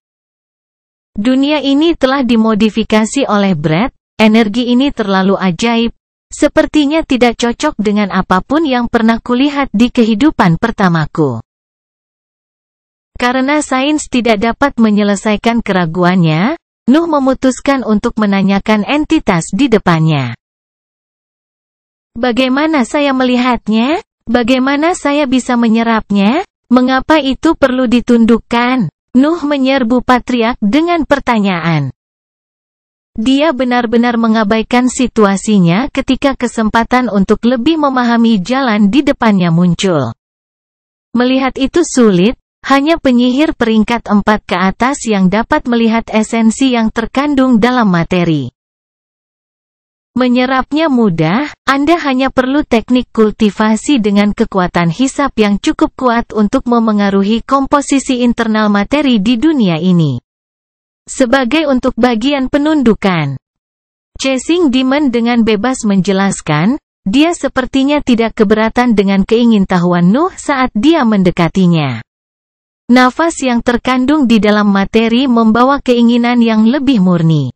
Speaker 1: Dunia ini telah dimodifikasi oleh Brett, energi ini terlalu ajaib, sepertinya tidak cocok dengan apapun yang pernah kulihat di kehidupan pertamaku. Karena sains tidak dapat menyelesaikan keraguannya, Nuh memutuskan untuk menanyakan entitas di depannya. Bagaimana saya melihatnya? Bagaimana saya bisa menyerapnya? Mengapa itu perlu ditundukkan? Nuh menyerbu patriark dengan pertanyaan. Dia benar-benar mengabaikan situasinya ketika kesempatan untuk lebih memahami jalan di depannya muncul. Melihat itu sulit, hanya penyihir peringkat 4 ke atas yang dapat melihat esensi yang terkandung dalam materi. Menyerapnya mudah, Anda hanya perlu teknik kultivasi dengan kekuatan hisap yang cukup kuat untuk memengaruhi komposisi internal materi di dunia ini. Sebagai untuk bagian penundukan. Chasing Demon dengan bebas menjelaskan, dia sepertinya tidak keberatan dengan keingintahuan Nuh saat dia mendekatinya. Nafas yang terkandung di dalam materi membawa keinginan yang lebih murni.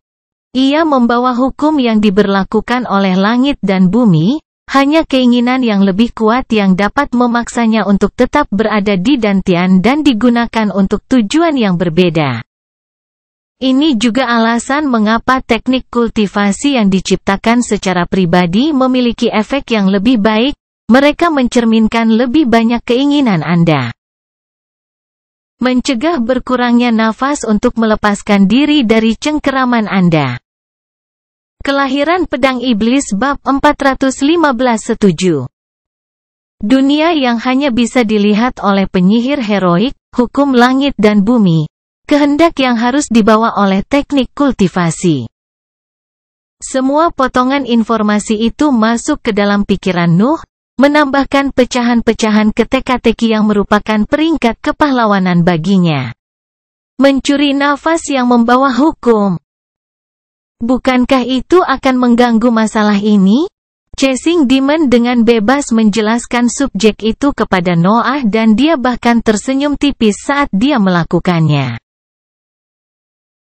Speaker 1: Ia membawa hukum yang diberlakukan oleh langit dan bumi, hanya keinginan yang lebih kuat yang dapat memaksanya untuk tetap berada di Dantian dan digunakan untuk tujuan yang berbeda. Ini juga alasan mengapa teknik kultivasi yang diciptakan secara pribadi memiliki efek yang lebih baik, mereka mencerminkan lebih banyak keinginan Anda. Mencegah berkurangnya nafas untuk melepaskan diri dari cengkeraman Anda. Kelahiran Pedang Iblis bab 415 setuju. Dunia yang hanya bisa dilihat oleh penyihir heroik, hukum langit dan bumi, kehendak yang harus dibawa oleh teknik kultivasi. Semua potongan informasi itu masuk ke dalam pikiran Nuh, menambahkan pecahan-pecahan ke teka-teki yang merupakan peringkat kepahlawanan baginya. Mencuri nafas yang membawa hukum. Bukankah itu akan mengganggu masalah ini? Chasing Demon dengan bebas menjelaskan subjek itu kepada Noah dan dia bahkan tersenyum tipis saat dia melakukannya.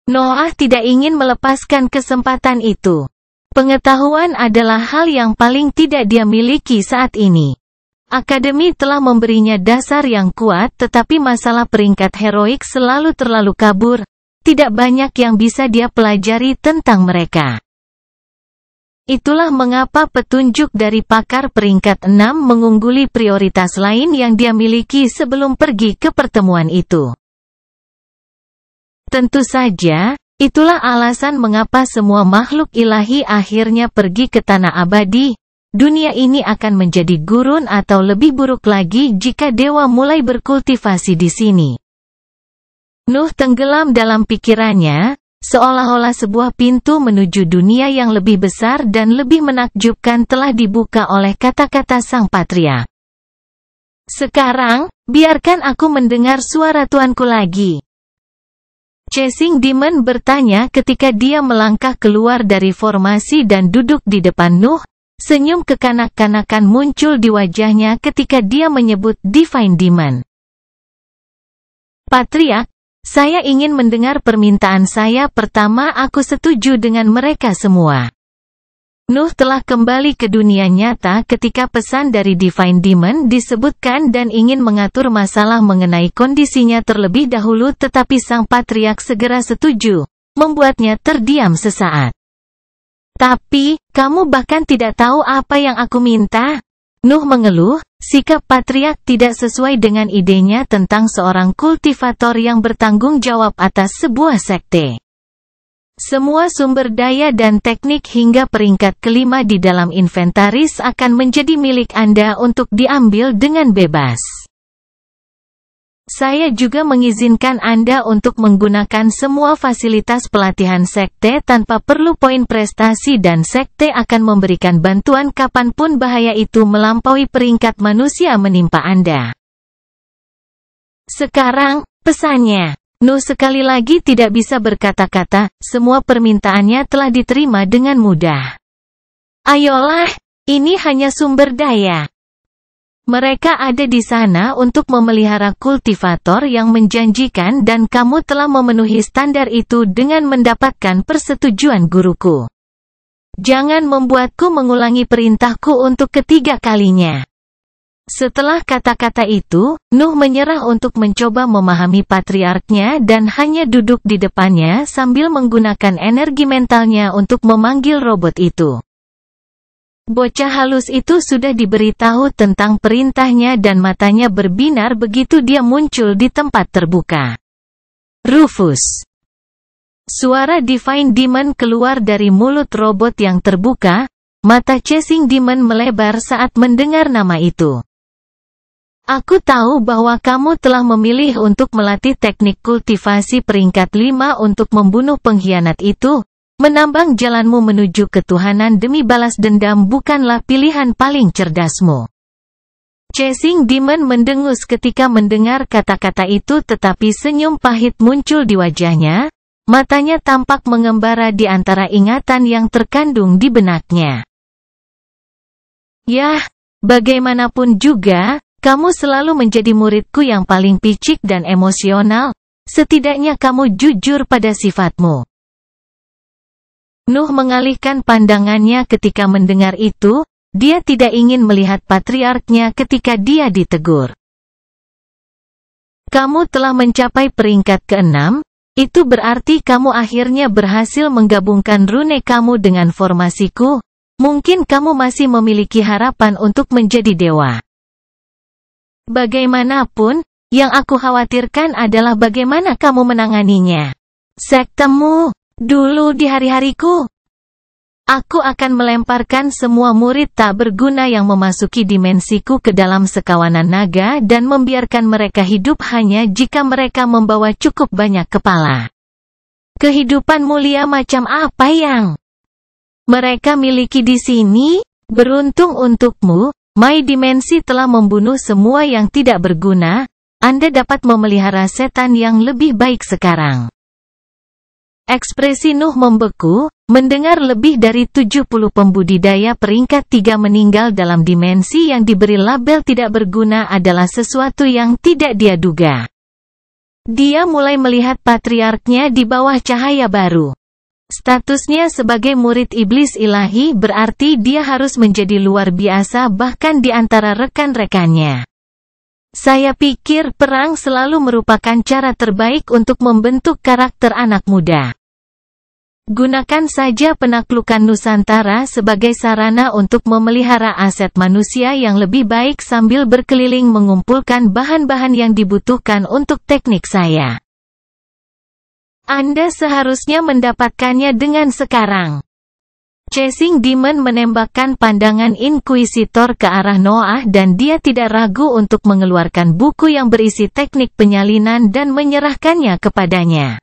Speaker 1: Noah tidak ingin melepaskan kesempatan itu. Pengetahuan adalah hal yang paling tidak dia miliki saat ini. Akademi telah memberinya dasar yang kuat tetapi masalah peringkat heroik selalu terlalu kabur. Tidak banyak yang bisa dia pelajari tentang mereka. Itulah mengapa petunjuk dari pakar peringkat 6 mengungguli prioritas lain yang dia miliki sebelum pergi ke pertemuan itu. Tentu saja, itulah alasan mengapa semua makhluk ilahi akhirnya pergi ke tanah abadi. Dunia ini akan menjadi gurun atau lebih buruk lagi jika dewa mulai berkultivasi di sini. Nuh tenggelam dalam pikirannya, seolah-olah sebuah pintu menuju dunia yang lebih besar dan lebih menakjubkan telah dibuka oleh kata-kata sang patriark. Sekarang, biarkan aku mendengar suara tuanku lagi. Chasing Demon bertanya ketika dia melangkah keluar dari formasi dan duduk di depan Nuh. Senyum kekanak-kanakan muncul di wajahnya ketika dia menyebut Divine Demon. Patriark, saya ingin mendengar permintaan saya. Pertama, aku setuju dengan mereka semua. Nuh telah kembali ke dunia nyata ketika pesan dari Divine Demon disebutkan dan ingin mengatur masalah mengenai kondisinya terlebih dahulu, tetapi sang patriark segera setuju, membuatnya terdiam sesaat. Tapi, kamu bahkan tidak tahu apa yang aku minta? Nuh mengeluh, sikap patriark tidak sesuai dengan idenya tentang seorang kultivator yang bertanggung jawab atas sebuah sekte. Semua sumber daya dan teknik hingga peringkat kelima di dalam inventaris akan menjadi milik Anda untuk diambil dengan bebas. Saya juga mengizinkan Anda untuk menggunakan semua fasilitas pelatihan sekte tanpa perlu poin prestasi, dan sekte akan memberikan bantuan kapanpun bahaya itu melampaui peringkat manusia menimpa Anda. Sekarang, pesannya. Nuh sekali lagi tidak bisa berkata-kata, semua permintaannya telah diterima dengan mudah. Ayolah, ini hanya sumber daya. Mereka ada di sana untuk memelihara kultivator yang menjanjikan dan kamu telah memenuhi standar itu dengan mendapatkan persetujuan guruku. Jangan membuatku mengulangi perintahku untuk ketiga kalinya. Setelah kata-kata itu, Nuh menyerah untuk mencoba memahami patriarknya dan hanya duduk di depannya sambil menggunakan energi mentalnya untuk memanggil robot itu. Bocah halus itu sudah diberitahu tentang perintahnya dan matanya berbinar begitu dia muncul di tempat terbuka. Rufus. Suara Divine Demon keluar dari mulut robot yang terbuka, mata Chasing Demon melebar saat mendengar nama itu. Aku tahu bahwa kamu telah memilih untuk melatih teknik kultivasi peringkat 5 untuk membunuh pengkhianat itu. Menambang jalanmu menuju ketuhanan demi balas dendam bukanlah pilihan paling cerdasmu. Chasing Demon mendengus ketika mendengar kata-kata itu, tetapi senyum pahit muncul di wajahnya. Matanya tampak mengembara di antara ingatan yang terkandung di benaknya. Yah, bagaimanapun juga, kamu selalu menjadi muridku yang paling picik dan emosional. Setidaknya kamu jujur pada sifatmu. Nuh mengalihkan pandangannya ketika mendengar itu. Dia tidak ingin melihat patriarknya ketika dia ditegur. Kamu telah mencapai peringkat ke-6, itu berarti kamu akhirnya berhasil menggabungkan rune kamu dengan formasiku. Mungkin kamu masih memiliki harapan untuk menjadi dewa. Bagaimanapun, yang aku khawatirkan adalah bagaimana kamu menanganinya. Sektemu. Dulu di hari-hariku, aku akan melemparkan semua murid tak berguna yang memasuki dimensiku ke dalam sekawanan naga dan membiarkan mereka hidup hanya jika mereka membawa cukup banyak kepala. Kehidupan mulia macam apa yang mereka miliki di sini? Beruntung untukmu, My Dimensi telah membunuh semua yang tidak berguna. Anda dapat memelihara setan yang lebih baik sekarang. Ekspresi Nuh membeku, mendengar lebih dari 70 pembudidaya peringkat 3 meninggal dalam dimensi yang diberi label tidak berguna adalah sesuatu yang tidak dia duga. Dia mulai melihat patriarknya di bawah cahaya baru. Statusnya sebagai murid iblis ilahi berarti dia harus menjadi luar biasa bahkan di antara rekan-rekannya. Saya pikir perang selalu merupakan cara terbaik untuk membentuk karakter anak muda. Gunakan saja penaklukan Nusantara sebagai sarana untuk memelihara aset manusia yang lebih baik sambil berkeliling mengumpulkan bahan-bahan yang dibutuhkan untuk teknik saya. Anda seharusnya mendapatkannya dengan sekarang. Chasing Demon menembakkan pandangan Inquisitor ke arah Noah dan dia tidak ragu untuk mengeluarkan buku yang berisi teknik penyalinan dan menyerahkannya kepadanya.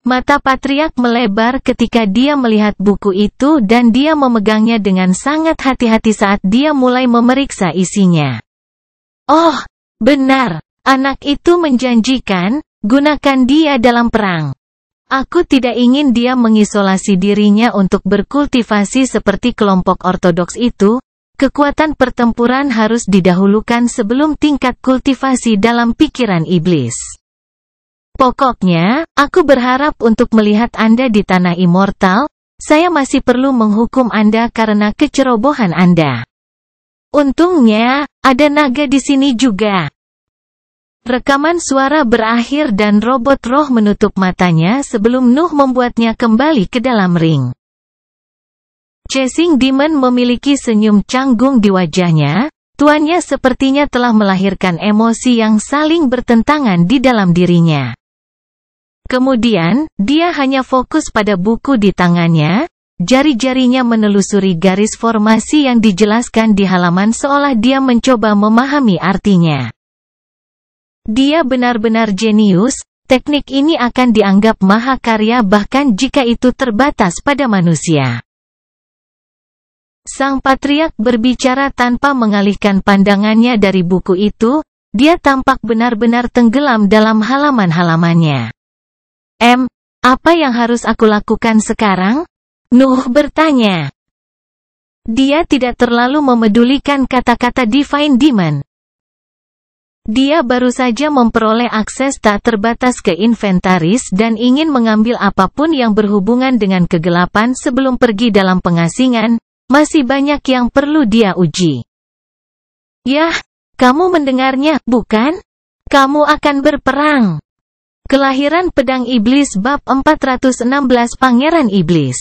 Speaker 1: Mata Patriark melebar ketika dia melihat buku itu dan dia memegangnya dengan sangat hati-hati saat dia mulai memeriksa isinya. Oh, benar. Anak itu menjanjikan, gunakan dia dalam perang. Aku tidak ingin dia mengisolasi dirinya untuk berkultivasi seperti kelompok ortodoks itu. Kekuatan pertempuran harus didahulukan sebelum tingkat kultivasi dalam pikiran iblis. Pokoknya, aku berharap untuk melihat Anda di tanah immortal. Saya masih perlu menghukum Anda karena kecerobohan Anda. Untungnya, ada naga di sini juga. Rekaman suara berakhir dan robot roh menutup matanya sebelum Nuh membuatnya kembali ke dalam ring. Chasing Demon memiliki senyum canggung di wajahnya. Tuannya sepertinya telah melahirkan emosi yang saling bertentangan di dalam dirinya. Kemudian, dia hanya fokus pada buku di tangannya. Jari-jarinya menelusuri garis formasi yang dijelaskan di halaman seolah dia mencoba memahami artinya. Dia benar-benar jenius. Teknik ini akan dianggap mahakarya bahkan jika itu terbatas pada manusia. Sang patriark berbicara tanpa mengalihkan pandangannya dari buku itu. Dia tampak benar-benar tenggelam dalam halaman-halamannya. Apa yang harus aku lakukan sekarang? Nuh bertanya. Dia tidak terlalu memedulikan kata-kata Divine Demon. Dia baru saja memperoleh akses tak terbatas ke inventaris dan ingin mengambil apapun yang berhubungan dengan kegelapan sebelum pergi dalam pengasingan. Masih banyak yang perlu dia uji. Yah, kamu mendengarnya, bukan? Kamu akan berperang. Kelahiran Pedang Iblis bab 416 Pangeran Iblis.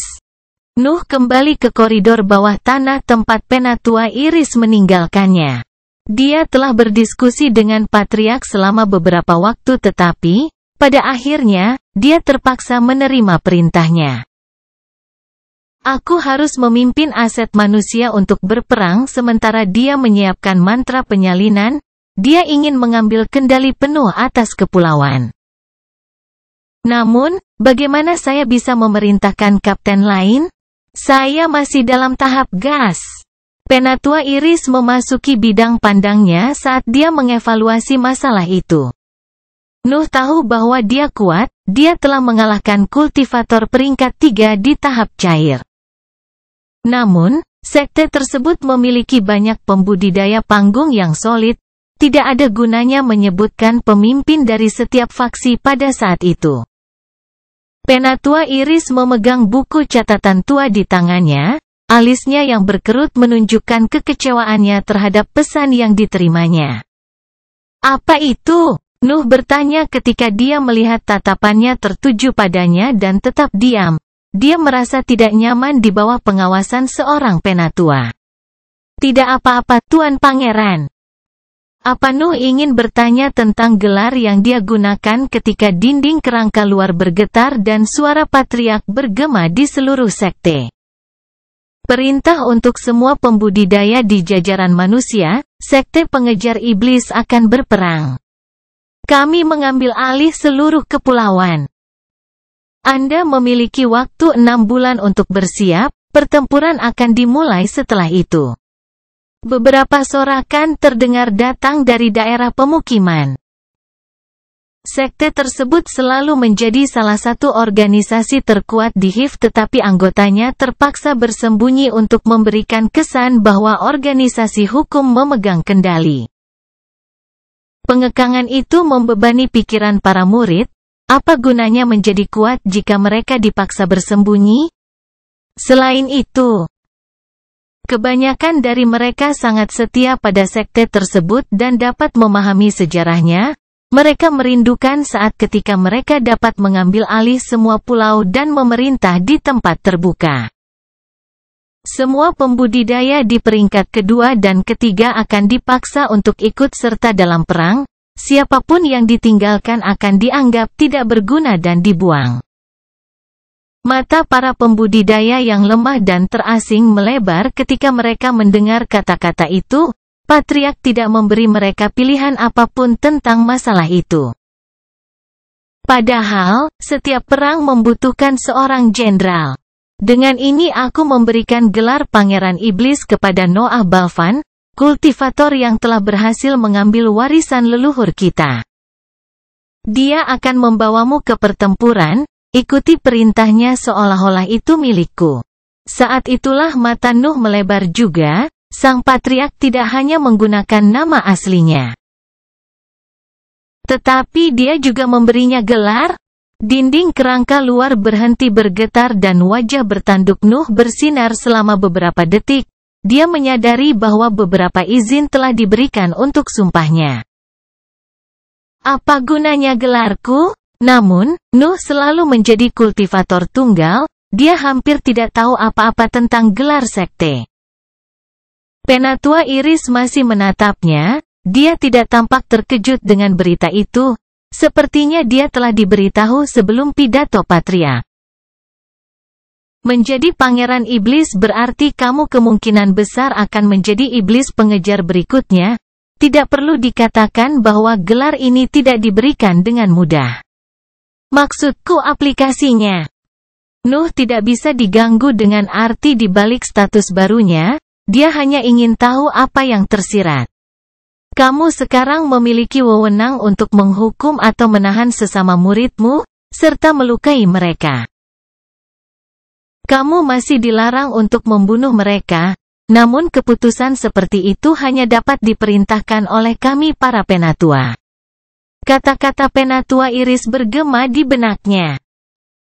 Speaker 1: Nuh kembali ke koridor bawah tanah tempat Penatua Iris meninggalkannya. Dia telah berdiskusi dengan Patriark selama beberapa waktu tetapi, pada akhirnya, dia terpaksa menerima perintahnya. Aku harus memimpin aset manusia untuk berperang sementara dia menyiapkan mantra penyalinan. Dia ingin mengambil kendali penuh atas kepulauan. Namun, bagaimana saya bisa memerintahkan kapten lain? Saya masih dalam tahap gas. Penatua Iris memasuki bidang pandangnya saat dia mengevaluasi masalah itu. Nuh tahu bahwa dia kuat. Dia telah mengalahkan kultivator peringkat 3 di tahap cair. Namun, sekte tersebut memiliki banyak pembudidaya panggung yang solid. Tidak ada gunanya menyebutkan pemimpin dari setiap faksi pada saat itu. Penatua Iris memegang buku catatan tua di tangannya. Alisnya yang berkerut menunjukkan kekecewaannya terhadap pesan yang diterimanya. Apa itu? Nuh bertanya ketika dia melihat tatapannya tertuju padanya dan tetap diam. Dia merasa tidak nyaman di bawah pengawasan seorang penatua. Tidak apa-apa, Tuan Pangeran. Apa Nuh ingin bertanya tentang gelar yang dia gunakan ketika dinding kerangka luar bergetar dan suara patriark bergema di seluruh sekte. Perintah untuk semua pembudidaya di jajaran manusia, sekte pengejar iblis akan berperang. Kami mengambil alih seluruh kepulauan. Anda memiliki waktu 6 bulan untuk bersiap, pertempuran akan dimulai setelah itu. Beberapa sorakan terdengar datang dari daerah pemukiman. Sekte tersebut selalu menjadi salah satu organisasi terkuat di HIV tetapi anggotanya terpaksa bersembunyi untuk memberikan kesan bahwa organisasi hukum memegang kendali. Pengekangan itu membebani pikiran para murid. Apa gunanya menjadi kuat jika mereka dipaksa bersembunyi? Selain itu, kebanyakan dari mereka sangat setia pada sekte tersebut dan dapat memahami sejarahnya. Mereka merindukan saat ketika mereka dapat mengambil alih semua pulau dan memerintah di tempat terbuka. Semua pembudidaya di peringkat kedua dan ketiga akan dipaksa untuk ikut serta dalam perang. Siapapun yang ditinggalkan akan dianggap tidak berguna dan dibuang. Mata para pembudidaya yang lemah dan terasing melebar ketika mereka mendengar kata-kata itu. Patriark tidak memberi mereka pilihan apapun tentang masalah itu. Padahal, setiap perang membutuhkan seorang jenderal. Dengan ini aku memberikan gelar Pangeran Iblis kepada Noah Balvan. kultivator yang telah berhasil mengambil warisan leluhur kita. Dia akan membawamu ke pertempuran, ikuti perintahnya seolah-olah itu milikku. Saat itulah mata Nuh melebar juga, sang patriark tidak hanya menggunakan nama aslinya. Tetapi dia juga memberinya gelar. Dinding kerangka luar berhenti bergetar dan wajah bertanduk Nuh bersinar selama beberapa detik. Dia menyadari bahwa beberapa izin telah diberikan untuk sumpahnya. Apa gunanya gelarku? Namun, Nuh selalu menjadi kultivator tunggal, dia hampir tidak tahu apa-apa tentang gelar sekte. Penatua Iris masih menatapnya, dia tidak tampak terkejut dengan berita itu, sepertinya dia telah diberitahu sebelum pidato patriark. Menjadi pangeran iblis berarti kamu kemungkinan besar akan menjadi iblis pengejar berikutnya. Tidak perlu dikatakan bahwa gelar ini tidak diberikan dengan mudah. Maksudku aplikasinya. Nuh tidak bisa diganggu dengan arti di balik status barunya, dia hanya ingin tahu apa yang tersirat. Kamu sekarang memiliki wewenang untuk menghukum atau menahan sesama muridmu, serta melukai mereka. Kamu masih dilarang untuk membunuh mereka, namun keputusan seperti itu hanya dapat diperintahkan oleh kami para penatua. Kata-kata penatua Iris bergema di benaknya.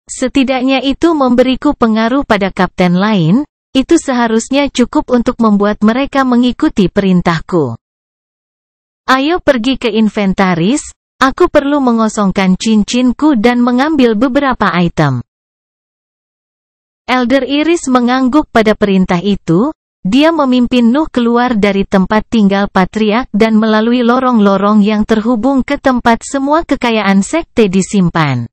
Speaker 1: Setidaknya itu memberiku pengaruh pada kapten lain, itu seharusnya cukup untuk membuat mereka mengikuti perintahku. Ayo pergi ke inventaris, aku perlu mengosongkan cincinku dan mengambil beberapa item. Elder Iris mengangguk pada perintah itu, dia memimpin Nuh keluar dari tempat tinggal patriark dan melalui lorong-lorong yang terhubung ke tempat semua kekayaan sekte disimpan.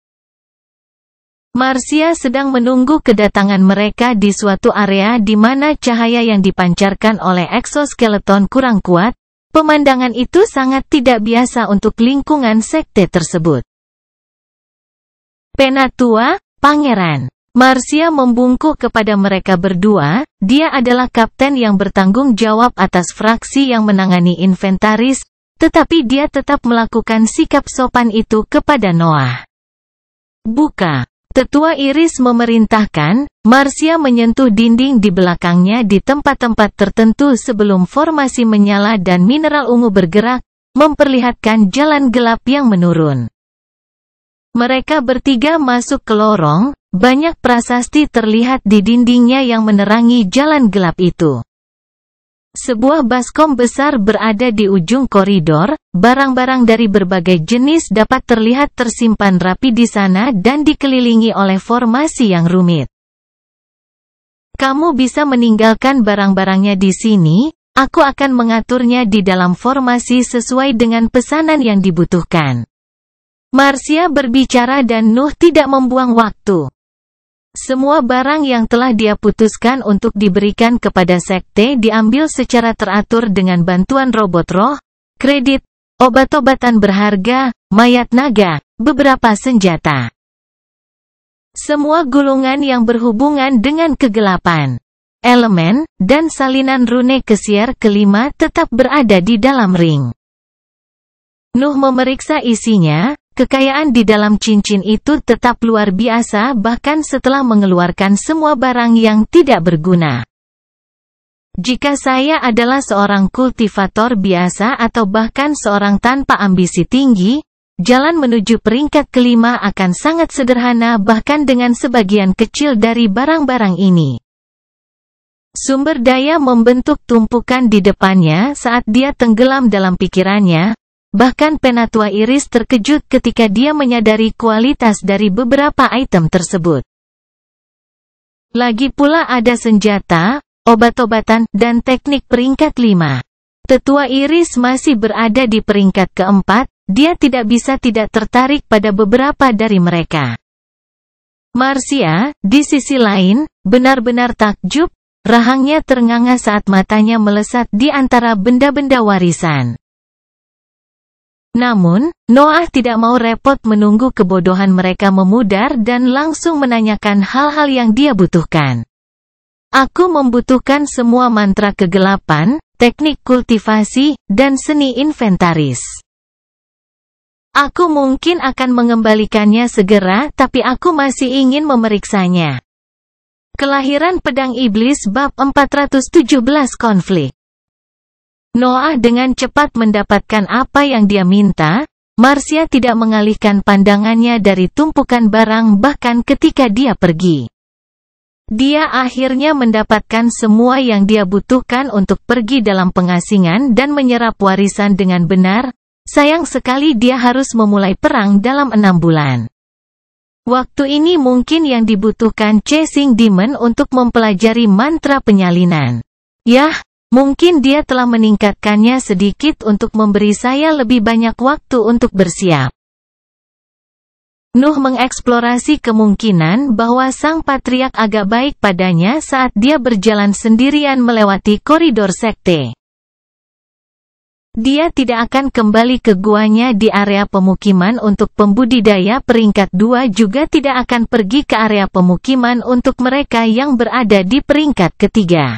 Speaker 1: Marcia sedang menunggu kedatangan mereka di suatu area di mana cahaya yang dipancarkan oleh eksoskeleton kurang kuat. Pemandangan itu sangat tidak biasa untuk lingkungan sekte tersebut. Penatua, Pangeran. Marcia membungkuk kepada mereka berdua, dia adalah kapten yang bertanggung jawab atas fraksi yang menangani inventaris, tetapi dia tetap melakukan sikap sopan itu kepada Noah. Buka. Tetua Iris memerintahkan, Marcia menyentuh dinding di belakangnya di tempat-tempat tertentu sebelum formasi menyala dan mineral ungu bergerak, memperlihatkan jalan gelap yang menurun. Mereka bertiga masuk ke lorong. Banyak prasasti terlihat di dindingnya yang menerangi jalan gelap itu. Sebuah baskom besar berada di ujung koridor, barang-barang dari berbagai jenis dapat terlihat tersimpan rapi di sana dan dikelilingi oleh formasi yang rumit. Kamu bisa meninggalkan barang-barangnya di sini, aku akan mengaturnya di dalam formasi sesuai dengan pesanan yang dibutuhkan. Marcia berbicara dan Nuh tidak membuang waktu. Semua barang yang telah dia putuskan untuk diberikan kepada sekte diambil secara teratur dengan bantuan robot roh, kredit, obat-obatan berharga, mayat naga, beberapa senjata. Semua gulungan yang berhubungan dengan kegelapan, elemen, dan salinan rune kesiar kelima tetap berada di dalam ring. Nuh memeriksa isinya. Kekayaan di dalam cincin itu tetap luar biasa bahkan setelah mengeluarkan semua barang yang tidak berguna. Jika saya adalah seorang kultivator biasa atau bahkan seorang tanpa ambisi tinggi, jalan menuju peringkat kelima akan sangat sederhana bahkan dengan sebagian kecil dari barang-barang ini. Sumber daya membentuk tumpukan di depannya saat dia tenggelam dalam pikirannya. Bahkan Penatua Iris terkejut ketika dia menyadari kualitas dari beberapa item tersebut. Lagi pula ada senjata, obat-obatan, dan teknik peringkat 5. Tetua Iris masih berada di peringkat keempat, dia tidak bisa tidak tertarik pada beberapa dari mereka. Marcia, di sisi lain, benar-benar takjub, rahangnya ternganga saat matanya melesat di antara benda-benda warisan. Namun, Noah tidak mau repot menunggu kebodohan mereka memudar dan langsung menanyakan hal-hal yang dia butuhkan. Aku membutuhkan semua mantra kegelapan, teknik kultivasi, dan seni inventaris. Aku mungkin akan mengembalikannya segera, tapi aku masih ingin memeriksanya. Kelahiran Pedang Iblis bab 417 konflik. Noah dengan cepat mendapatkan apa yang dia minta. Marsha tidak mengalihkan pandangannya dari tumpukan barang bahkan ketika dia pergi. Dia akhirnya mendapatkan semua yang dia butuhkan untuk pergi dalam pengasingan dan menyerap warisan dengan benar. Sayang sekali dia harus memulai perang dalam 6 bulan. Waktu ini mungkin yang dibutuhkan Chasing Demon untuk mempelajari mantra penyalinan. Yah, mungkin dia telah meningkatkannya sedikit untuk memberi saya lebih banyak waktu untuk bersiap. Nuh mengeksplorasi kemungkinan bahwa sang patriark agak baik padanya saat dia berjalan sendirian melewati koridor sekte. Dia tidak akan kembali ke guanya di area pemukiman untuk pembudidaya peringkat 2 juga tidak akan pergi ke area pemukiman untuk mereka yang berada di peringkat ketiga.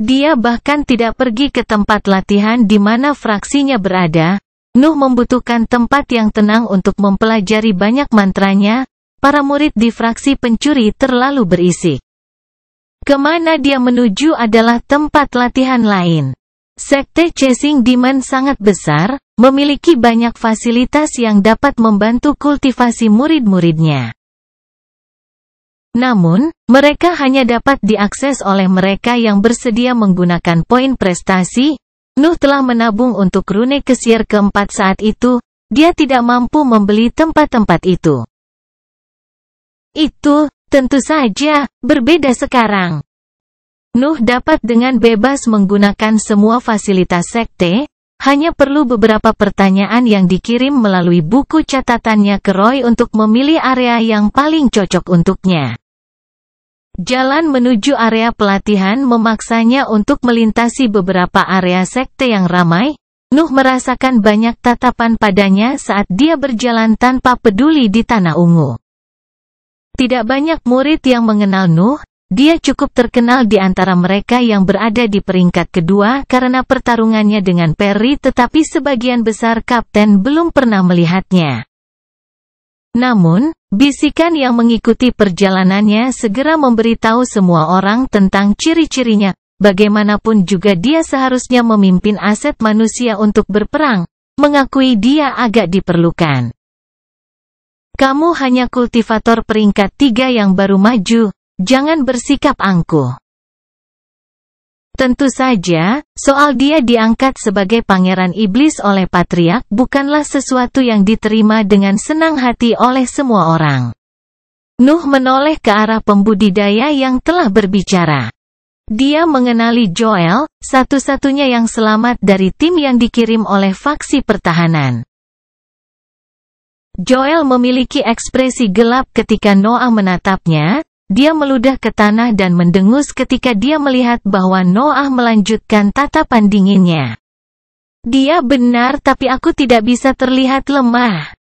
Speaker 1: Dia bahkan tidak pergi ke tempat latihan di mana fraksinya berada. Nuh membutuhkan tempat yang tenang untuk mempelajari banyak mantranya. Para murid di fraksi pencuri terlalu berisik. Kemana dia menuju adalah tempat latihan lain. Sekte Chasing Demon sangat besar, memiliki banyak fasilitas yang dapat membantu kultivasi murid-muridnya. Namun, mereka hanya dapat diakses oleh mereka yang bersedia menggunakan poin prestasi. Nuh telah menabung untuk rune Kesir keempat saat itu, dia tidak mampu membeli tempat-tempat itu. Itu, tentu saja, berbeda sekarang. Nuh dapat dengan bebas menggunakan semua fasilitas sekte, hanya perlu beberapa pertanyaan yang dikirim melalui buku catatannya ke Roy untuk memilih area yang paling cocok untuknya. Jalan menuju area pelatihan memaksanya untuk melintasi beberapa area sekte yang ramai. Nuh merasakan banyak tatapan padanya saat dia berjalan tanpa peduli di tanah ungu. Tidak banyak murid yang mengenal Nuh, dia cukup terkenal di antara mereka yang berada di peringkat kedua karena pertarungannya dengan Perry, tetapi sebagian besar kapten belum pernah melihatnya. Namun, bisikan yang mengikuti perjalanannya segera memberitahu semua orang tentang ciri-cirinya. Bagaimanapun juga dia seharusnya memimpin aset manusia untuk berperang, mengakui dia agak diperlukan. Kamu hanya kultivator peringkat 3 yang baru maju, jangan bersikap angkuh. Tentu saja, soal dia diangkat sebagai pangeran iblis oleh patriark bukanlah sesuatu yang diterima dengan senang hati oleh semua orang. Nuh menoleh ke arah pembudidaya yang telah berbicara. Dia mengenali Joel, satu-satunya yang selamat dari tim yang dikirim oleh faksi pertahanan. Joel memiliki ekspresi gelap ketika Noah menatapnya. Dia meludah ke tanah dan mendengus ketika dia melihat bahwa Noah melanjutkan tatapan dinginnya. Dia benar, tapi aku tidak bisa terlihat lemah.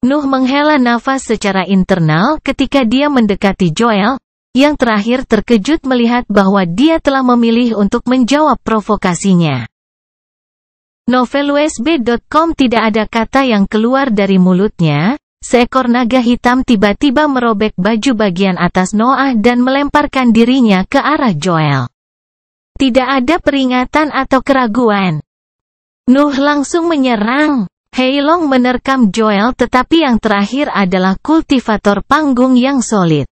Speaker 1: Nuh menghela nafas secara internal ketika dia mendekati Joel, yang terakhir terkejut melihat bahwa dia telah memilih untuk menjawab provokasinya. NovelUSB.com tidak ada kata yang keluar dari mulutnya. Seekor naga hitam tiba-tiba merobek baju bagian atas Noah dan melemparkan dirinya ke arah Joel. Tidak ada peringatan atau keraguan. Nuh langsung menyerang. Heilong menerkam Joel, tetapi yang terakhir adalah kultivator panggung yang solid.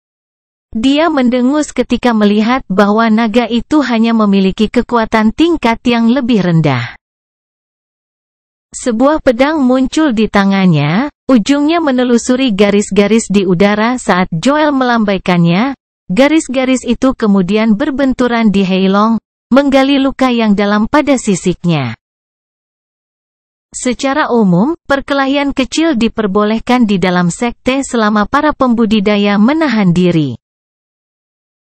Speaker 1: Dia mendengus ketika melihat bahwa naga itu hanya memiliki kekuatan tingkat yang lebih rendah. Sebuah pedang muncul di tangannya, ujungnya menelusuri garis-garis di udara saat Joel melambaikannya. Garis-garis itu kemudian berbenturan di Heilong, menggali luka yang dalam pada sisiknya. Secara umum, perkelahian kecil diperbolehkan di dalam sekte selama para pembudidaya menahan diri.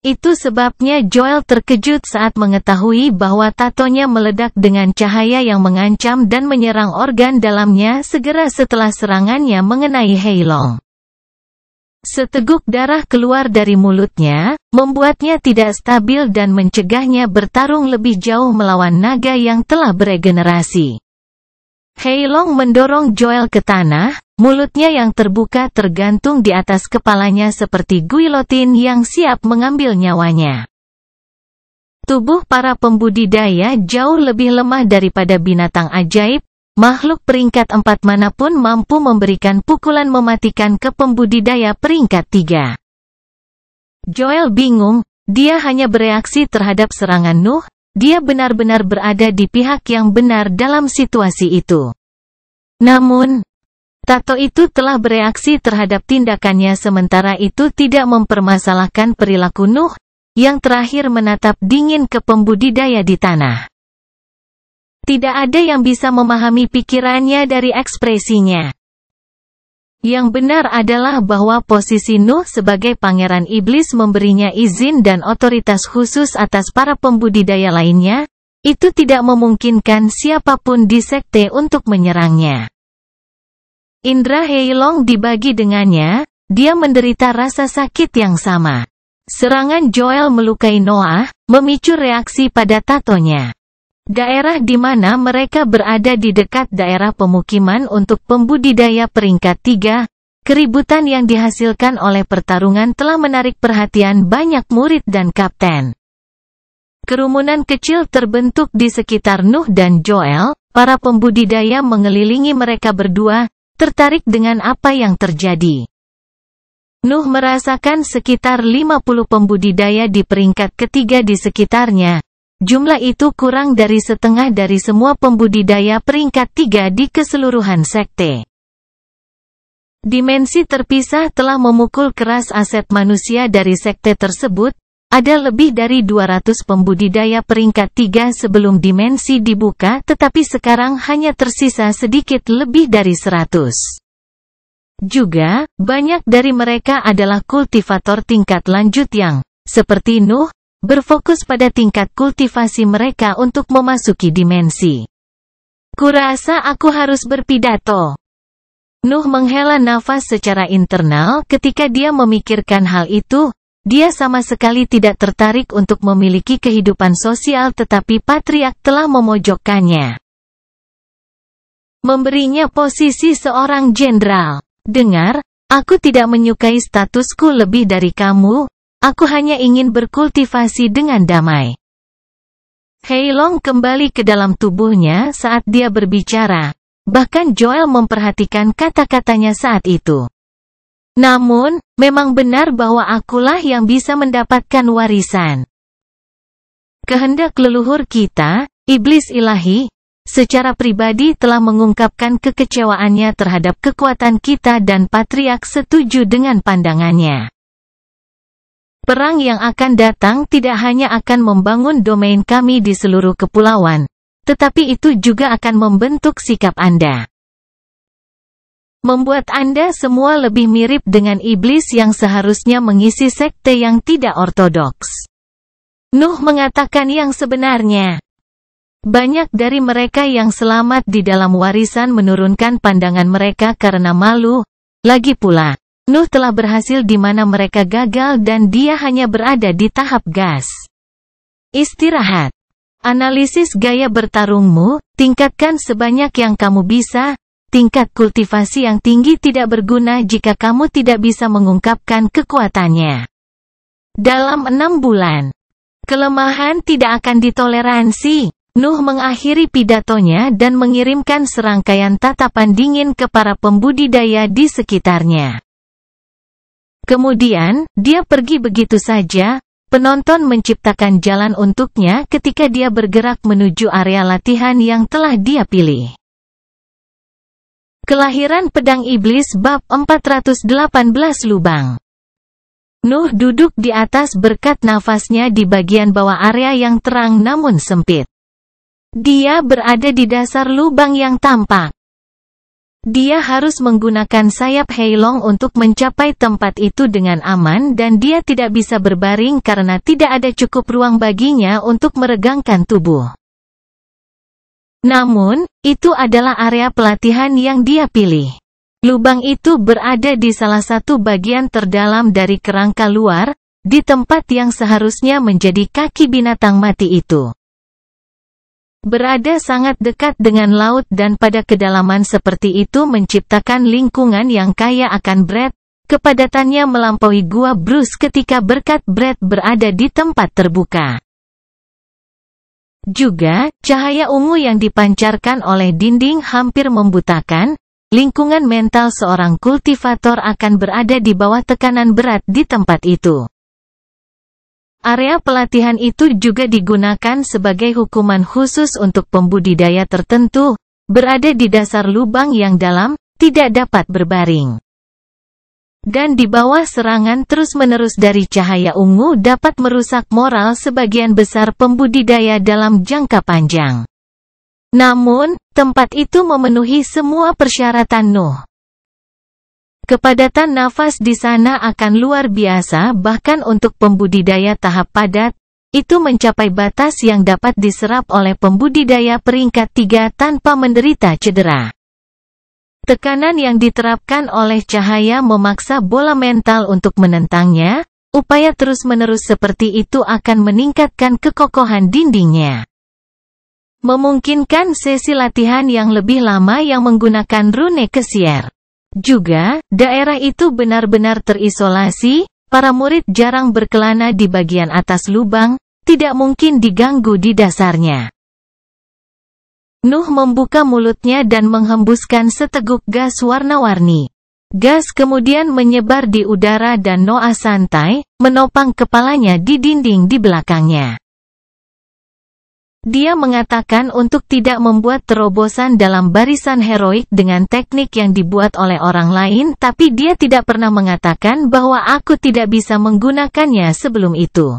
Speaker 1: Itu sebabnya Joel terkejut saat mengetahui bahwa tatonya meledak dengan cahaya yang mengancam dan menyerang organ dalamnya segera setelah serangannya mengenai Heilong. Seteguk darah keluar dari mulutnya, membuatnya tidak stabil dan mencegahnya bertarung lebih jauh melawan naga yang telah beregenerasi. Heilong mendorong Joel ke tanah, mulutnya yang terbuka tergantung di atas kepalanya seperti guilotin yang siap mengambil nyawanya. Tubuh para pembudidaya jauh lebih lemah daripada binatang ajaib. Makhluk peringkat 4 manapun mampu memberikan pukulan mematikan ke pembudidaya peringkat 3. Joel bingung, dia hanya bereaksi terhadap serangan Nuh, dia benar-benar berada di pihak yang benar dalam situasi itu. Namun, Tato itu telah bereaksi terhadap tindakannya sementara itu tidak mempermasalahkan perilaku Nuh, yang terakhir menatap dingin ke pembudidaya di tanah. Tidak ada yang bisa memahami pikirannya dari ekspresinya. Yang benar adalah bahwa posisi Nuh sebagai pangeran iblis memberinya izin dan otoritas khusus atas para pembudidaya lainnya, itu tidak memungkinkan siapapun di sekte untuk menyerangnya. Indra Heilong dibagi dengannya, dia menderita rasa sakit yang sama. Serangan Joel melukai Noah, memicu reaksi pada tatonya. Daerah di mana mereka berada di dekat daerah pemukiman untuk pembudidaya peringkat 3, keributan yang dihasilkan oleh pertarungan telah menarik perhatian banyak murid dan kapten. Kerumunan kecil terbentuk di sekitar Nuh dan Joel, para pembudidaya mengelilingi mereka berdua, tertarik dengan apa yang terjadi. Nuh merasakan sekitar 50 pembudidaya di peringkat ketiga di sekitarnya. Jumlah itu kurang dari setengah dari semua pembudidaya peringkat 3 di keseluruhan sekte. Dimensi terpisah telah memukul keras aset manusia dari sekte tersebut, ada lebih dari 200 pembudidaya peringkat 3 sebelum dimensi dibuka tetapi sekarang hanya tersisa sedikit lebih dari 100. Juga, banyak dari mereka adalah kultivator tingkat lanjut yang, seperti Nuh, berfokus pada tingkat kultivasi mereka untuk memasuki dimensi. Kurasa aku harus berpidato. Nuh menghela nafas secara internal ketika dia memikirkan hal itu, dia sama sekali tidak tertarik untuk memiliki kehidupan sosial tetapi patriark telah memojokkannya. Memberinya posisi seorang jenderal. Dengar, aku tidak menyukai statusku lebih dari kamu. Aku hanya ingin berkultivasi dengan damai. Heilong kembali ke dalam tubuhnya saat dia berbicara. Bahkan Joel memperhatikan kata-katanya saat itu. Namun, memang benar bahwa akulah yang bisa mendapatkan warisan. Kehendak leluhur kita, iblis ilahi, secara pribadi telah mengungkapkan kekecewaannya terhadap kekuatan kita dan patriark setuju dengan pandangannya. Perang yang akan datang tidak hanya akan membangun domain kami di seluruh kepulauan, tetapi itu juga akan membentuk sikap Anda. Membuat Anda semua lebih mirip dengan iblis yang seharusnya mengisi sekte yang tidak ortodoks. Nuh mengatakan yang sebenarnya. Banyak dari mereka yang selamat di dalam warisan menurunkan pandangan mereka karena malu. Lagi pula, Nuh telah berhasil di mana mereka gagal dan dia hanya berada di tahap gas. Istirahat. Analisis gaya bertarungmu, tingkatkan sebanyak yang kamu bisa. Tingkat kultivasi yang tinggi tidak berguna jika kamu tidak bisa mengungkapkan kekuatannya. Dalam 6 bulan, kelemahan tidak akan ditoleransi. Nuh mengakhiri pidatonya dan mengirimkan serangkaian tatapan dingin ke para pembudidaya di sekitarnya. Kemudian, dia pergi begitu saja. Penonton menciptakan jalan untuknya ketika dia bergerak menuju area latihan yang telah dia pilih. Kelahiran Pedang Iblis bab 418 lubang. Nuh duduk di atas berkat nafasnya di bagian bawah area yang terang namun sempit. Dia berada di dasar lubang yang tampak. Dia harus menggunakan sayap Heilong untuk mencapai tempat itu dengan aman dan dia tidak bisa berbaring karena tidak ada cukup ruang baginya untuk meregangkan tubuh. Namun, itu adalah area pelatihan yang dia pilih. Lubang itu berada di salah satu bagian terdalam dari kerangka luar, di tempat yang seharusnya menjadi kaki binatang mati itu. Berada sangat dekat dengan laut dan pada kedalaman seperti itu menciptakan lingkungan yang kaya akan Brett. Kepadatannya melampaui gua Bruce ketika berkat Brett berada di tempat terbuka. Juga, cahaya ungu yang dipancarkan oleh dinding hampir membutakan. Lingkungan mental seorang kultivator akan berada di bawah tekanan berat di tempat itu. Area pelatihan itu juga digunakan sebagai hukuman khusus untuk pembudidaya tertentu, berada di dasar lubang yang dalam, tidak dapat berbaring. Dan di bawah serangan terus-menerus dari cahaya ungu dapat merusak moral sebagian besar pembudidaya dalam jangka panjang. Namun, tempat itu memenuhi semua persyaratan Nuh. Kepadatan nafas di sana akan luar biasa bahkan untuk pembudidaya tahap padat, itu mencapai batas yang dapat diserap oleh pembudidaya peringkat 3 tanpa menderita cedera. Tekanan yang diterapkan oleh cahaya memaksa bola mental untuk menentangnya, upaya terus-menerus seperti itu akan meningkatkan kekokohan dindingnya. Memungkinkan sesi latihan yang lebih lama yang menggunakan rune Kesier. Juga, daerah itu benar-benar terisolasi, para murid jarang berkelana di bagian atas lubang, tidak mungkin diganggu di dasarnya. Nuh membuka mulutnya dan menghembuskan seteguk gas warna-warni. Gas kemudian menyebar di udara dan Noah santai, menopang kepalanya di dinding di belakangnya. Dia mengatakan untuk tidak membuat terobosan dalam barisan heroik dengan teknik yang dibuat oleh orang lain, tapi dia tidak pernah mengatakan bahwa aku tidak bisa menggunakannya sebelum itu.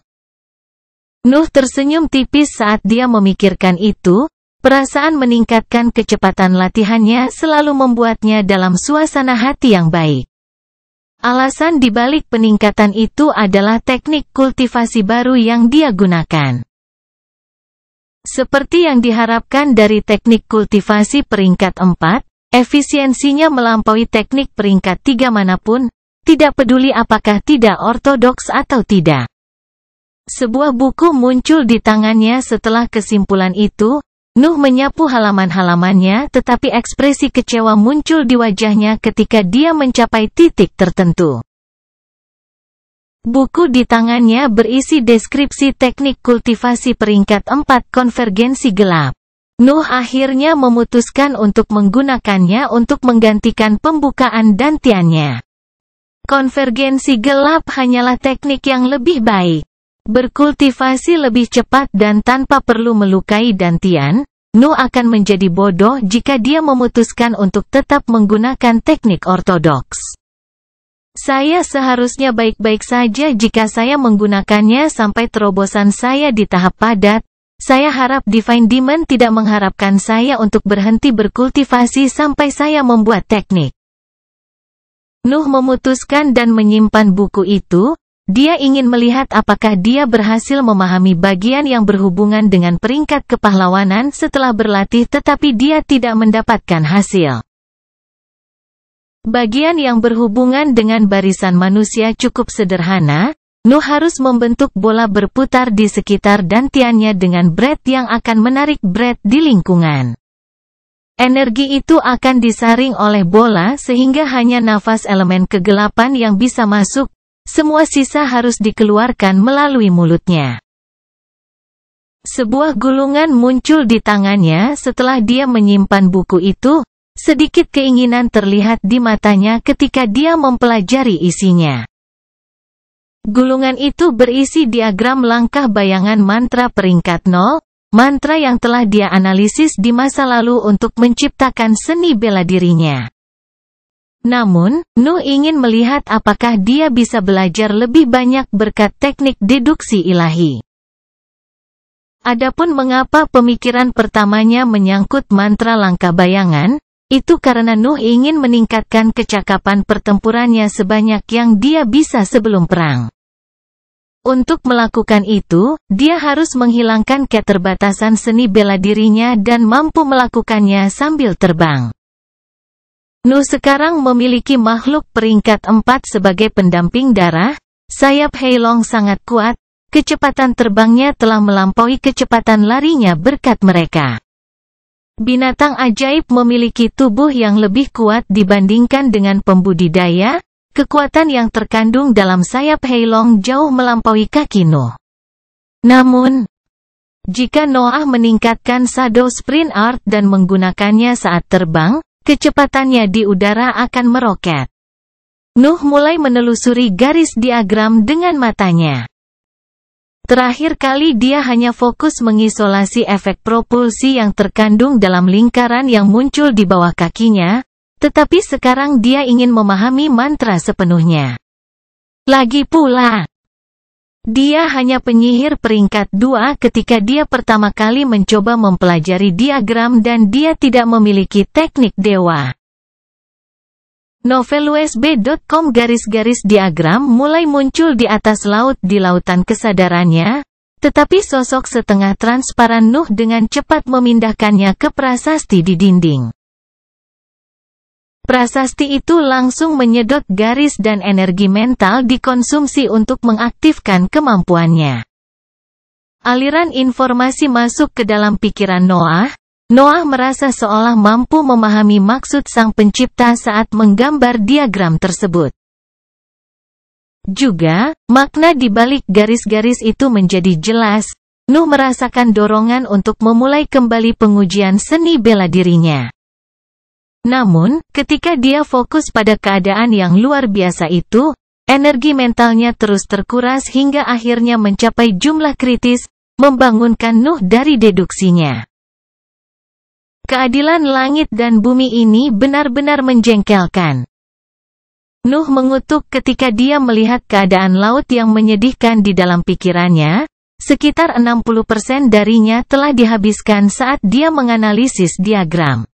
Speaker 1: Nuh tersenyum tipis saat dia memikirkan itu, perasaan meningkatkan kecepatan latihannya selalu membuatnya dalam suasana hati yang baik. Alasan dibalik peningkatan itu adalah teknik kultivasi baru yang dia gunakan. Seperti yang diharapkan dari teknik kultivasi peringkat 4, efisiensinya melampaui teknik peringkat 3 manapun, tidak peduli apakah tidak ortodoks atau tidak. Sebuah buku muncul di tangannya setelah kesimpulan itu. Nuh menyapu halaman-halamannya tetapi ekspresi kecewa muncul di wajahnya ketika dia mencapai titik tertentu. Buku di tangannya berisi deskripsi teknik kultivasi peringkat 4 konvergensi gelap. Nuh akhirnya memutuskan untuk menggunakannya untuk menggantikan pembukaan dantiannya. Konvergensi gelap hanyalah teknik yang lebih baik. Berkultivasi lebih cepat dan tanpa perlu melukai dantian, Nuh akan menjadi bodoh jika dia memutuskan untuk tetap menggunakan teknik ortodoks. Saya seharusnya baik-baik saja jika saya menggunakannya sampai terobosan saya di tahap padat. Saya harap Divine Demon tidak mengharapkan saya untuk berhenti berkultivasi sampai saya membuat teknik. Nuh memutuskan dan menyimpan buku itu. Dia ingin melihat apakah dia berhasil memahami bagian yang berhubungan dengan peringkat kepahlawanan setelah berlatih tetapi dia tidak mendapatkan hasil. Bagian yang berhubungan dengan barisan manusia cukup sederhana. Nuh harus membentuk bola berputar di sekitar dantiannya dengan Brett yang akan menarik Brett di lingkungan. Energi itu akan disaring oleh bola sehingga hanya nafas elemen kegelapan yang bisa masuk. Semua sisa harus dikeluarkan melalui mulutnya. Sebuah gulungan muncul di tangannya setelah dia menyimpan buku itu. Sedikit keinginan terlihat di matanya ketika dia mempelajari isinya. Gulungan itu berisi diagram langkah bayangan mantra peringkat 0, mantra yang telah dia analisis di masa lalu untuk menciptakan seni bela dirinya. Namun, Nuh ingin melihat apakah dia bisa belajar lebih banyak berkat teknik deduksi ilahi. Adapun mengapa pemikiran pertamanya menyangkut mantra langkah bayangan, itu karena Nuh ingin meningkatkan kecakapan pertempurannya sebanyak yang dia bisa sebelum perang. Untuk melakukan itu, dia harus menghilangkan keterbatasan seni bela dirinya dan mampu melakukannya sambil terbang. Nuh sekarang memiliki makhluk peringkat 4 sebagai pendamping darah. Sayap Heilong sangat kuat, kecepatan terbangnya telah melampaui kecepatan larinya berkat mereka. Binatang ajaib memiliki tubuh yang lebih kuat dibandingkan dengan pembudidaya. Kekuatan yang terkandung dalam sayap Heilong jauh melampaui kaki Nuh. Namun, jika Noah meningkatkan Shadow Sprint Art dan menggunakannya saat terbang, kecepatannya di udara akan meroket. Nuh mulai menelusuri garis diagram dengan matanya. Terakhir kali dia hanya fokus mengisolasi efek propulsi yang terkandung dalam lingkaran yang muncul di bawah kakinya, tetapi sekarang dia ingin memahami mantra sepenuhnya. Lagi pula, dia hanya penyihir peringkat 2 ketika dia pertama kali mencoba mempelajari diagram dan dia tidak memiliki teknik dewa. NovelUSB.com garis-garis diagram mulai muncul di atas laut di lautan kesadarannya, tetapi sosok setengah transparan Nuh dengan cepat memindahkannya ke prasasti di dinding. Prasasti itu langsung menyedot garis dan energi mental dikonsumsi untuk mengaktifkan kemampuannya. Aliran informasi masuk ke dalam pikiran Noah. Noah merasa seolah mampu memahami maksud sang pencipta saat menggambar diagram tersebut. Juga, makna di balik garis-garis itu menjadi jelas. Nuh merasakan dorongan untuk memulai kembali pengujian seni bela dirinya. Namun, ketika dia fokus pada keadaan yang luar biasa itu, energi mentalnya terus terkuras hingga akhirnya mencapai jumlah kritis, membangunkan Nuh dari deduksinya. Keadilan langit dan bumi ini benar-benar menjengkelkan. Nuh mengutuk ketika dia melihat keadaan laut yang menyedihkan di dalam pikirannya. Sekitar 60% darinya telah dihabiskan saat dia menganalisis diagram.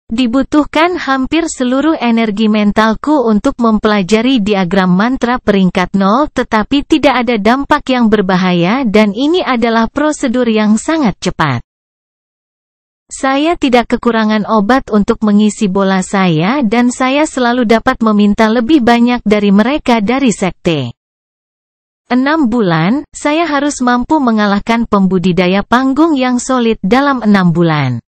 Speaker 1: Dibutuhkan hampir seluruh energi mentalku untuk mempelajari diagram mantra peringkat 0, tetapi tidak ada dampak yang berbahaya dan ini adalah prosedur yang sangat cepat. Saya tidak kekurangan obat untuk mengisi bola saya dan saya selalu dapat meminta lebih banyak dari mereka dari sekte. 6 bulan, saya harus mampu mengalahkan pembudidaya panggung yang solid dalam 6 bulan.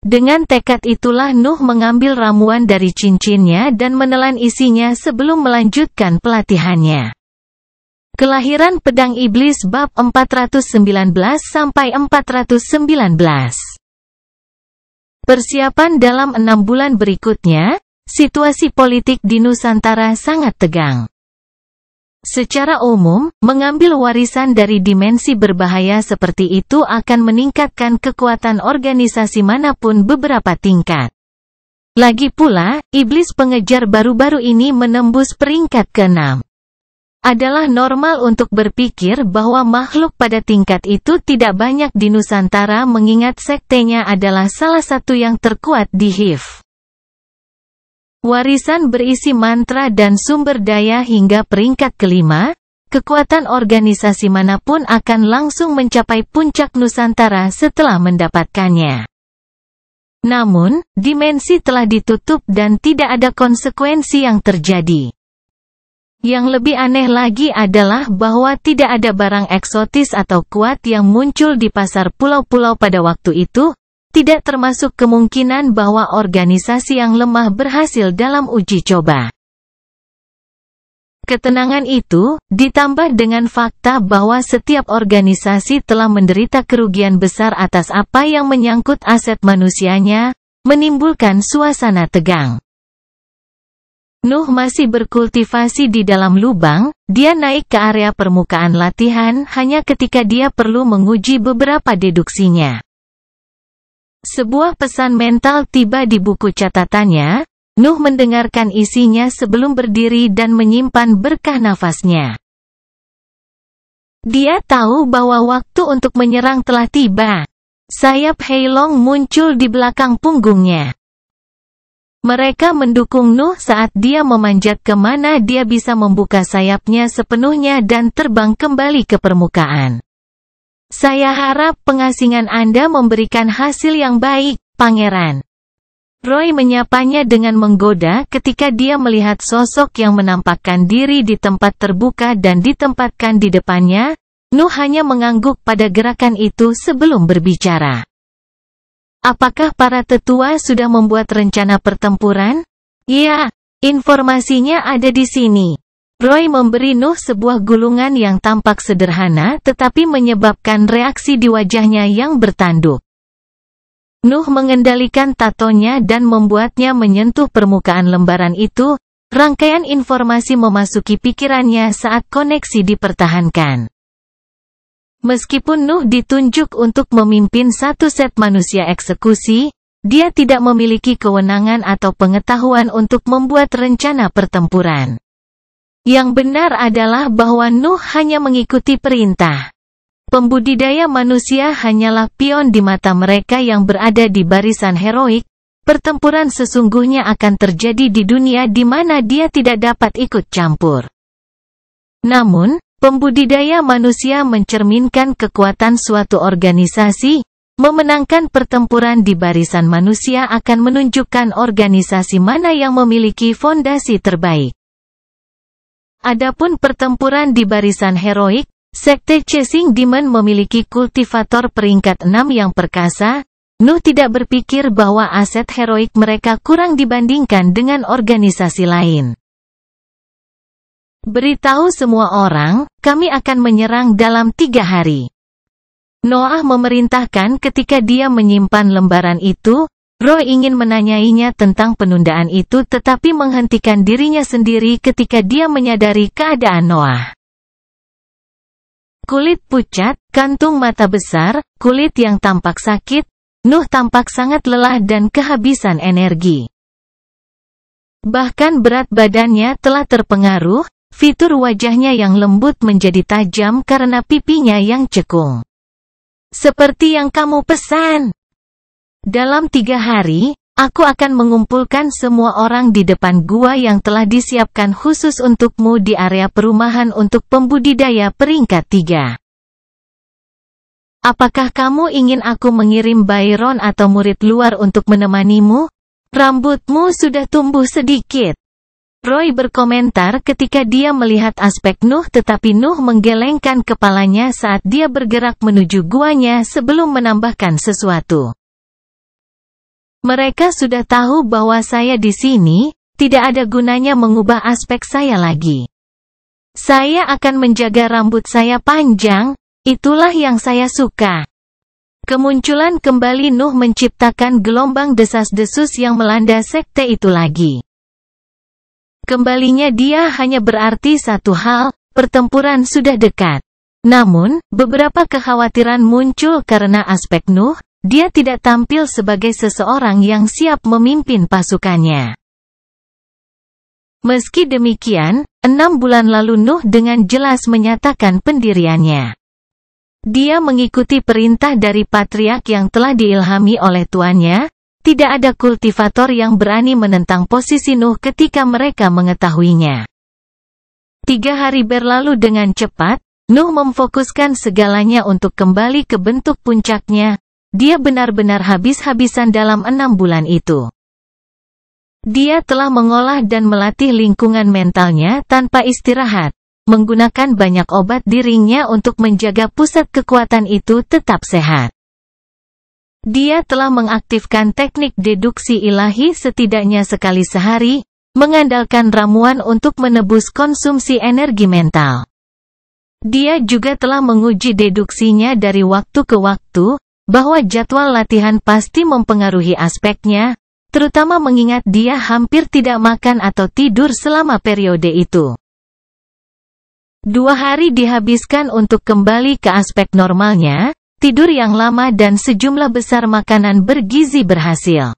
Speaker 1: Dengan tekad itulah Nuh mengambil ramuan dari cincinnya dan menelan isinya sebelum melanjutkan pelatihannya. Kelahiran Pedang Iblis bab 419-419. Persiapan dalam 6 bulan berikutnya, situasi politik di Nusantara sangat tegang. Secara umum, mengambil warisan dari dimensi berbahaya seperti itu akan meningkatkan kekuatan organisasi manapun beberapa tingkat. Lagi pula, iblis pengejar baru-baru ini menembus peringkat ke-6. Adalah normal untuk berpikir bahwa makhluk pada tingkat itu tidak banyak di Nusantara mengingat sektenya adalah salah satu yang terkuat di HIV. Warisan berisi mantra dan sumber daya hingga peringkat ke-5, kekuatan organisasi manapun akan langsung mencapai puncak Nusantara setelah mendapatkannya. Namun, dimensi telah ditutup dan tidak ada konsekuensi yang terjadi. Yang lebih aneh lagi adalah bahwa tidak ada barang eksotis atau kuat yang muncul di pasar pulau-pulau pada waktu itu, tidak termasuk kemungkinan bahwa organisasi yang lemah berhasil dalam uji coba. Ketenangan itu, ditambah dengan fakta bahwa setiap organisasi telah menderita kerugian besar atas apa yang menyangkut aset manusianya, menimbulkan suasana tegang. Nuh masih berkultivasi di dalam lubang, dia naik ke area permukaan latihan hanya ketika dia perlu menguji beberapa deduksinya. Sebuah pesan mental tiba di buku catatannya. Nuh mendengarkan isinya sebelum berdiri dan menyimpan berkah nafasnya. Dia tahu bahwa waktu untuk menyerang telah tiba. Sayap Heilong muncul di belakang punggungnya. Mereka mendukung Nuh saat dia memanjat ke mana dia bisa membuka sayapnya sepenuhnya dan terbang kembali ke permukaan. Saya harap pengasingan Anda memberikan hasil yang baik, Pangeran. Roy menyapanya dengan menggoda ketika dia melihat sosok yang menampakkan diri di tempat terbuka dan ditempatkan di depannya. Nuh hanya mengangguk pada gerakan itu sebelum berbicara. Apakah para tetua sudah membuat rencana pertempuran? Ya, informasinya ada di sini. Roy memberi Nuh sebuah gulungan yang tampak sederhana tetapi menyebabkan reaksi di wajahnya yang bertanduk. Nuh mengendalikan tatonya dan membuatnya menyentuh permukaan lembaran itu. Rangkaian informasi memasuki pikirannya saat koneksi dipertahankan. Meskipun Nuh ditunjuk untuk memimpin satu set manusia eksekusi, dia tidak memiliki kewenangan atau pengetahuan untuk membuat rencana pertempuran. Yang benar adalah bahwa Nuh hanya mengikuti perintah. Pembudidaya manusia hanyalah pion di mata mereka yang berada di barisan heroik. Pertempuran sesungguhnya akan terjadi di dunia di mana dia tidak dapat ikut campur. Namun, pembudidaya manusia mencerminkan kekuatan suatu organisasi. Memenangkan pertempuran di barisan manusia akan menunjukkan organisasi mana yang memiliki fondasi terbaik. Adapun pertempuran di barisan heroik, Sekte Chasing Demon memiliki kultivator peringkat 6 yang perkasa. Nuh tidak berpikir bahwa aset heroik mereka kurang dibandingkan dengan organisasi lain. Beritahu semua orang, kami akan menyerang dalam 3 hari. Noah memerintahkan ketika dia menyimpan lembaran itu. Roy ingin menanyainya tentang penundaan itu tetapi menghentikan dirinya sendiri ketika dia menyadari keadaan Noah. Kulit pucat, kantung mata besar, kulit yang tampak sakit, Nuh tampak sangat lelah dan kehabisan energi. Bahkan berat badannya telah terpengaruh, fitur wajahnya yang lembut menjadi tajam karena pipinya yang cekung. Seperti yang kamu pesan. Dalam 3 hari, aku akan mengumpulkan semua orang di depan gua yang telah disiapkan khusus untukmu di area perumahan untuk pembudidaya peringkat 3. Apakah kamu ingin aku mengirim Byron atau murid luar untuk menemanimu? Rambutmu sudah tumbuh sedikit. Roy berkomentar ketika dia melihat aspek Nuh tetapi Nuh menggelengkan kepalanya saat dia bergerak menuju guanya sebelum menambahkan sesuatu. Mereka sudah tahu bahwa saya di sini, tidak ada gunanya mengubah aspek saya lagi. Saya akan menjaga rambut saya panjang, itulah yang saya suka. Kemunculan kembali Nuh menciptakan gelombang desas-desus yang melanda sekte itu lagi. Kembalinya dia hanya berarti satu hal, pertempuran sudah dekat. Namun, beberapa kekhawatiran muncul karena aspek Nuh. Dia tidak tampil sebagai seseorang yang siap memimpin pasukannya. Meski demikian, 6 bulan lalu Nuh dengan jelas menyatakan pendiriannya. Dia mengikuti perintah dari patriark yang telah diilhami oleh tuannya. Tidak ada kultivator yang berani menentang posisi Nuh ketika mereka mengetahuinya. 3 hari berlalu dengan cepat, Nuh memfokuskan segalanya untuk kembali ke bentuk puncaknya. Dia benar-benar habis-habisan dalam 6 bulan itu. Dia telah mengolah dan melatih lingkungan mentalnya tanpa istirahat, menggunakan banyak obat di ringnya untuk menjaga pusat kekuatan itu tetap sehat. Dia telah mengaktifkan teknik deduksi ilahi setidaknya sekali sehari, mengandalkan ramuan untuk menebus konsumsi energi mental. Dia juga telah menguji deduksinya dari waktu ke waktu, bahwa jadwal latihan pasti mempengaruhi aspeknya, terutama mengingat dia hampir tidak makan atau tidur selama periode itu. 2 hari dihabiskan untuk kembali ke aspek normalnya, tidur yang lama dan sejumlah besar makanan bergizi berhasil.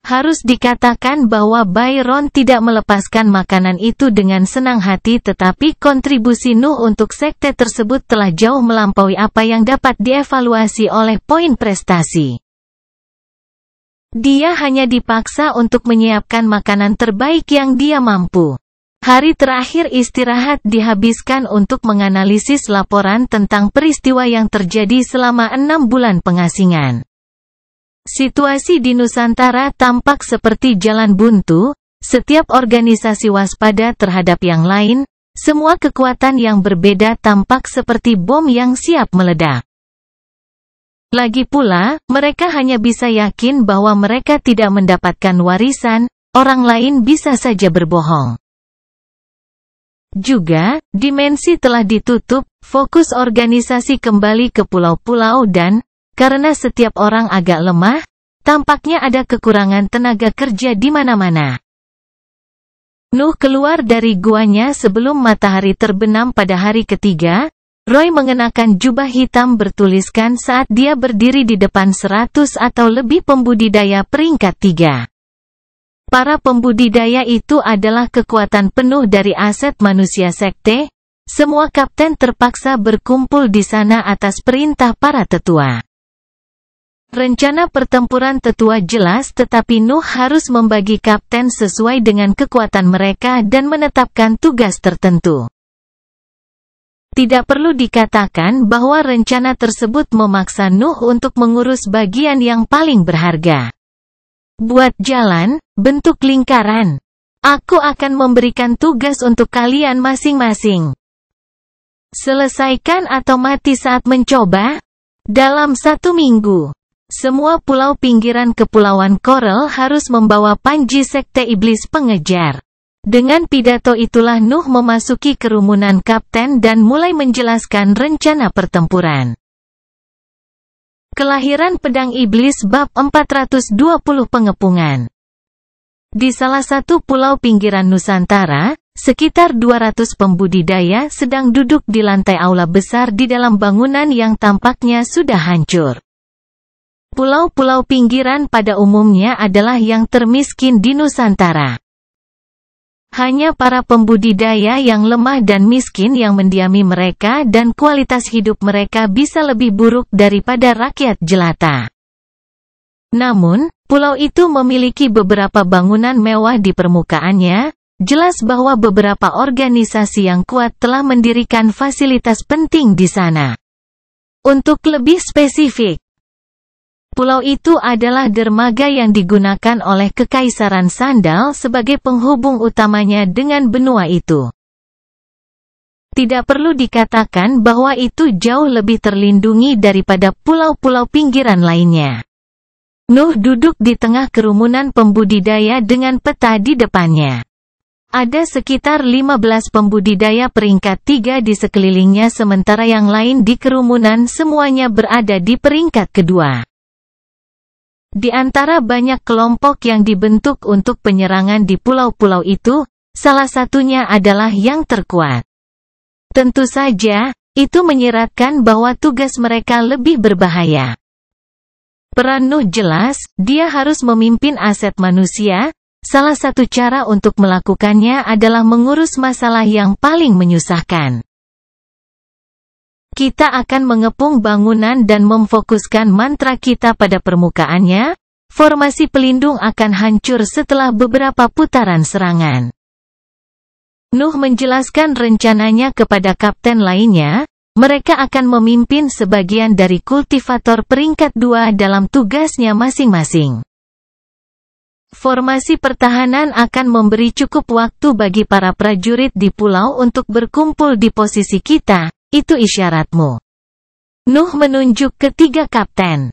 Speaker 1: Harus dikatakan bahwa Byron tidak melepaskan makanan itu dengan senang hati tetapi kontribusi Nuh untuk sekte tersebut telah jauh melampaui apa yang dapat dievaluasi oleh poin prestasi. Dia hanya dipaksa untuk menyiapkan makanan terbaik yang dia mampu. Hari terakhir istirahat dihabiskan untuk menganalisis laporan tentang peristiwa yang terjadi selama 6 bulan pengasingan. Situasi di Nusantara tampak seperti jalan buntu, setiap organisasi waspada terhadap yang lain, semua kekuatan yang berbeda tampak seperti bom yang siap meledak. Lagi pula, mereka hanya bisa yakin bahwa mereka tidak mendapatkan warisan, orang lain bisa saja berbohong. Juga, dimensi telah ditutup, fokus organisasi kembali ke pulau-pulau dan, karena setiap orang agak lemah, tampaknya ada kekurangan tenaga kerja di mana-mana. Nuh keluar dari guanya sebelum matahari terbenam pada hari ketiga. Roy mengenakan jubah hitam bertuliskan saat dia berdiri di depan 100 atau lebih pembudidaya peringkat 3. Para pembudidaya itu adalah kekuatan penuh dari aset manusia sekte. Semua kapten terpaksa berkumpul di sana atas perintah para tetua. Rencana pertempuran tetua jelas, tetapi Nuh harus membagi kapten sesuai dengan kekuatan mereka dan menetapkan tugas tertentu. Tidak perlu dikatakan bahwa rencana tersebut memaksa Nuh untuk mengurus bagian yang paling berharga. Buat jalan, bentuk lingkaran. Aku akan memberikan tugas untuk kalian masing-masing. Selesaikan atau mati saat mencoba. Dalam 1 minggu, semua pulau pinggiran Kepulauan Coral harus membawa panji sekte iblis pengejar. Dengan pidato itulah Nuh memasuki kerumunan kapten dan mulai menjelaskan rencana pertempuran. Kelahiran Pedang Iblis bab 420 Pengepungan. Di salah satu pulau pinggiran Nusantara, sekitar 200 pembudidaya sedang duduk di lantai aula besar di dalam bangunan yang tampaknya sudah hancur. Pulau-pulau pinggiran pada umumnya adalah yang termiskin di Nusantara. Hanya para pembudidaya yang lemah dan miskin yang mendiami mereka dan kualitas hidup mereka bisa lebih buruk daripada rakyat jelata. Namun, pulau itu memiliki beberapa bangunan mewah di permukaannya, jelas bahwa beberapa organisasi yang kuat telah mendirikan fasilitas penting di sana. Untuk lebih spesifik, pulau itu adalah dermaga yang digunakan oleh Kekaisaran Sandal sebagai penghubung utamanya dengan benua itu. Tidak perlu dikatakan bahwa itu jauh lebih terlindungi daripada pulau-pulau pinggiran lainnya. Nuh duduk di tengah kerumunan pembudidaya dengan peta di depannya. Ada sekitar 15 pembudidaya peringkat 3 di sekelilingnya sementara yang lain di kerumunan semuanya berada di peringkat kedua. Di antara banyak kelompok yang dibentuk untuk penyerangan di pulau-pulau itu, salah satunya adalah yang terkuat. Tentu saja, itu menyiratkan bahwa tugas mereka lebih berbahaya. Peran Nuh jelas, dia harus memimpin aset manusia. Salah satu cara untuk melakukannya adalah mengurus masalah yang paling menyusahkan. Kita akan mengepung bangunan dan memfokuskan mantra kita pada permukaannya. Formasi pelindung akan hancur setelah beberapa putaran serangan. Nuh menjelaskan rencananya kepada kapten lainnya. Mereka akan memimpin sebagian dari kultivator peringkat 2 dalam tugasnya masing-masing. Formasi pertahanan akan memberi cukup waktu bagi para prajurit di pulau untuk berkumpul di posisi kita. Itu isyaratmu. Nuh menunjuk ke 3 kapten.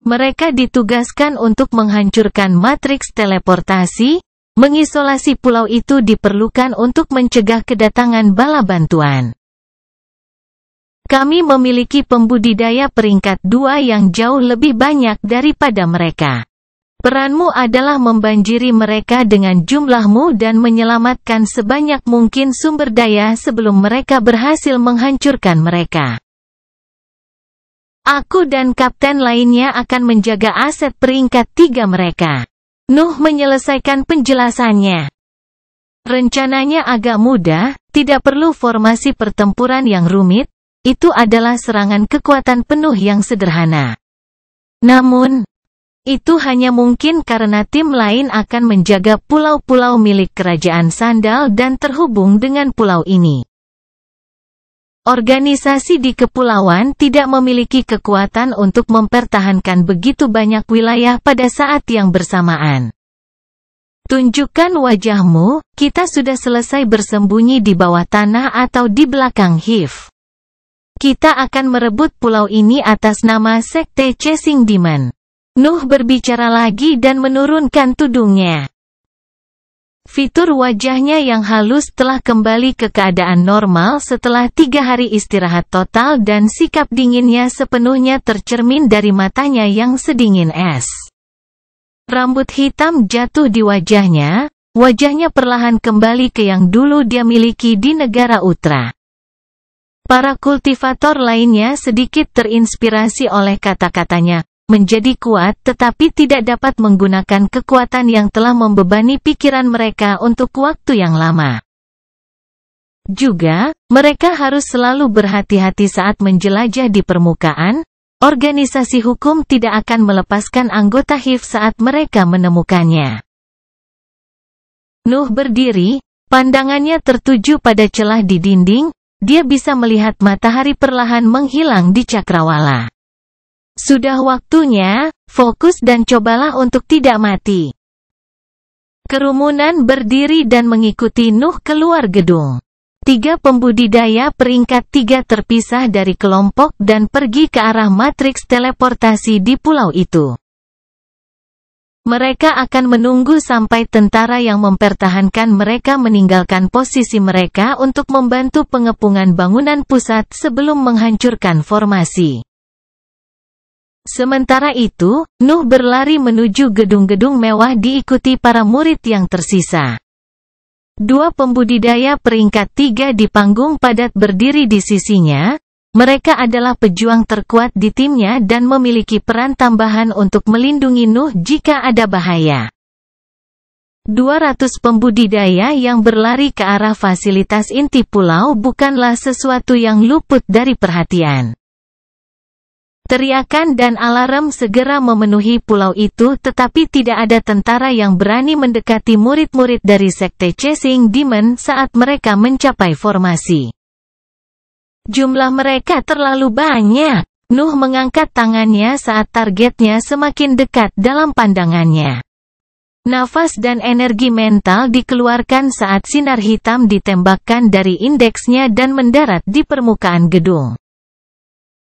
Speaker 1: Mereka ditugaskan untuk menghancurkan matriks teleportasi. Mengisolasi pulau itu diperlukan untuk mencegah kedatangan bala bantuan. Kami memiliki pembudidaya peringkat 2 yang jauh lebih banyak daripada mereka. Peranmu adalah membanjiri mereka dengan jumlahmu dan menyelamatkan sebanyak mungkin sumber daya sebelum mereka berhasil menghancurkan mereka. Aku dan kapten lainnya akan menjaga aset peringkat 3 mereka. Nuh menyelesaikan penjelasannya. Rencananya agak mudah, tidak perlu formasi pertempuran yang rumit, itu adalah serangan kekuatan penuh yang sederhana. Namun, itu hanya mungkin karena tim lain akan menjaga pulau-pulau milik Kerajaan Sandal dan terhubung dengan pulau ini. organisasi di kepulauan tidak memiliki kekuatan untuk mempertahankan begitu banyak wilayah pada saat yang bersamaan. Tunjukkan wajahmu, kita sudah selesai bersembunyi di bawah tanah atau di belakang hive. Kita akan merebut pulau ini atas nama Sekte Chasing Demon. Nuh berbicara lagi dan menurunkan tudungnya. Fitur wajahnya yang halus telah kembali ke keadaan normal setelah 3 hari istirahat total dan sikap dinginnya sepenuhnya tercermin dari matanya yang sedingin es. Rambut hitam jatuh di wajahnya perlahan kembali ke yang dulu dia miliki di negara Utra. Para kultivator lainnya sedikit terinspirasi oleh kata-katanya, menjadi kuat tetapi tidak dapat menggunakan kekuatan yang telah membebani pikiran mereka untuk waktu yang lama. Juga, mereka harus selalu berhati-hati saat menjelajah di permukaan. Organisasi hukum tidak akan melepaskan anggota hive saat mereka menemukannya. Nuh berdiri, pandangannya tertuju pada celah di dinding, dia bisa melihat matahari perlahan menghilang di cakrawala. Sudah waktunya, fokus dan cobalah untuk tidak mati. Kerumunan berdiri dan mengikuti Nuh keluar gedung. 3 pembudidaya peringkat 3 terpisah dari kelompok dan pergi ke arah matriks teleportasi di pulau itu. Mereka akan menunggu sampai tentara yang mempertahankan mereka meninggalkan posisi mereka untuk membantu pengepungan bangunan pusat sebelum menghancurkan formasi. Sementara itu, Nuh berlari menuju gedung-gedung mewah diikuti para murid yang tersisa. 2 pembudidaya peringkat 3 di panggung padat berdiri di sisinya. Mereka adalah pejuang terkuat di timnya dan memiliki peran tambahan untuk melindungi Nuh jika ada bahaya. 200 pembudidaya yang berlari ke arah fasilitas inti pulau bukanlah sesuatu yang luput dari perhatian. Teriakan dan alarm segera memenuhi pulau itu tetapi tidak ada tentara yang berani mendekati murid-murid dari Sekte Chasing Demon saat mereka mencapai formasi. Jumlah mereka terlalu banyak. Nuh mengangkat tangannya saat targetnya semakin dekat dalam pandangannya. Nafas dan energi mental dikeluarkan saat sinar hitam ditembakkan dari indeksnya dan mendarat di permukaan gedung.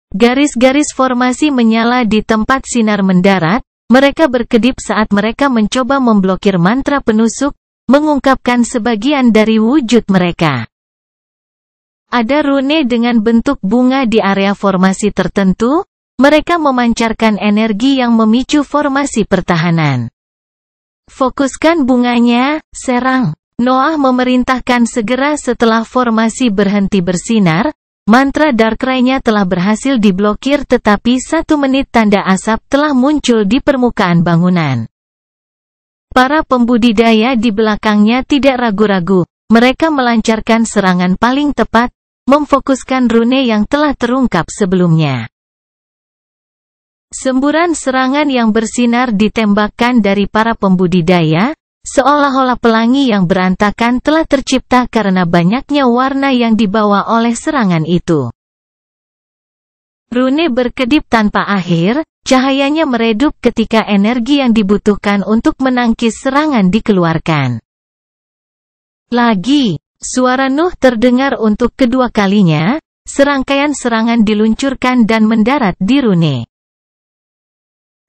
Speaker 1: Garis-garis formasi menyala di tempat sinar mendarat, mereka berkedip saat mereka mencoba memblokir mantra penusuk, mengungkapkan sebagian dari wujud mereka. Ada rune dengan bentuk bunga di area formasi tertentu, mereka memancarkan energi yang memicu formasi pertahanan. Fokuskan bunganya, serang. Noah memerintahkan segera setelah formasi berhenti bersinar. Mantra Darkrai-nya telah berhasil diblokir tetapi 1 menit tanda asap telah muncul di permukaan bangunan. Para pembudidaya di belakangnya tidak ragu-ragu, mereka melancarkan serangan paling tepat, memfokuskan rune yang telah terungkap sebelumnya. Semburan serangan yang bersinar ditembakkan dari para pembudidaya, seolah-olah pelangi yang berantakan telah tercipta karena banyaknya warna yang dibawa oleh serangan itu. Rune berkedip tanpa akhir, cahayanya meredup ketika energi yang dibutuhkan untuk menangkis serangan dikeluarkan. Lagi, suara Nuh terdengar untuk kedua kalinya, serangkaian serangan diluncurkan dan mendarat di rune.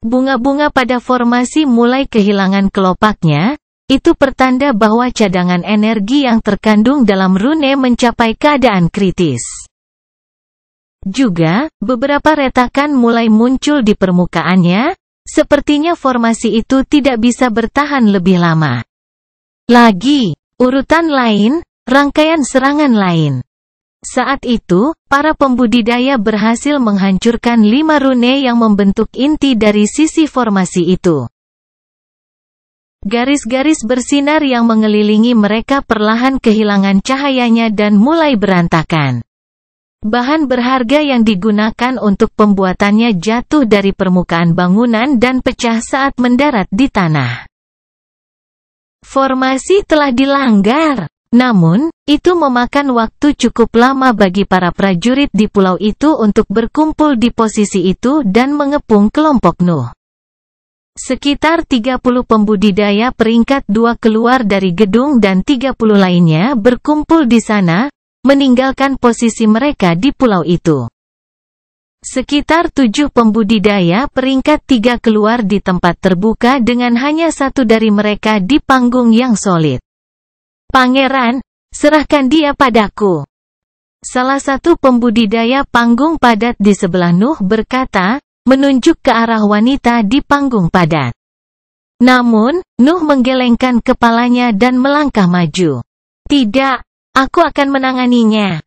Speaker 1: Bunga-bunga pada formasi mulai kehilangan kelopaknya. Itu pertanda bahwa cadangan energi yang terkandung dalam rune mencapai keadaan kritis. Juga, beberapa retakan mulai muncul di permukaannya, sepertinya formasi itu tidak bisa bertahan lebih lama. Lagi, urutan lain, rangkaian serangan lain. Saat itu, para pembudidaya berhasil menghancurkan 5 rune yang membentuk inti dari sisi formasi itu. Garis-garis bersinar yang mengelilingi mereka perlahan kehilangan cahayanya dan mulai berantakan. Bahan berharga yang digunakan untuk pembuatannya jatuh dari permukaan bangunan dan pecah saat mendarat di tanah. Formasi telah dilanggar. Namun, itu memakan waktu cukup lama bagi para prajurit di pulau itu untuk berkumpul di posisi itu dan mengepung kelompok Nuh. Sekitar 30 pembudidaya peringkat 2 keluar dari gedung dan 30 lainnya berkumpul di sana, meninggalkan posisi mereka di pulau itu. Sekitar 7 pembudidaya peringkat 3 keluar di tempat terbuka dengan hanya satu dari mereka di panggung yang solid. "Pangeran, serahkan dia padaku." Salah satu pembudidaya panggung padat di sebelah Nuh berkata, menunjuk ke arah wanita di panggung padat. Namun, Nuh menggelengkan kepalanya dan melangkah maju. "Tidak, aku akan menanganinya."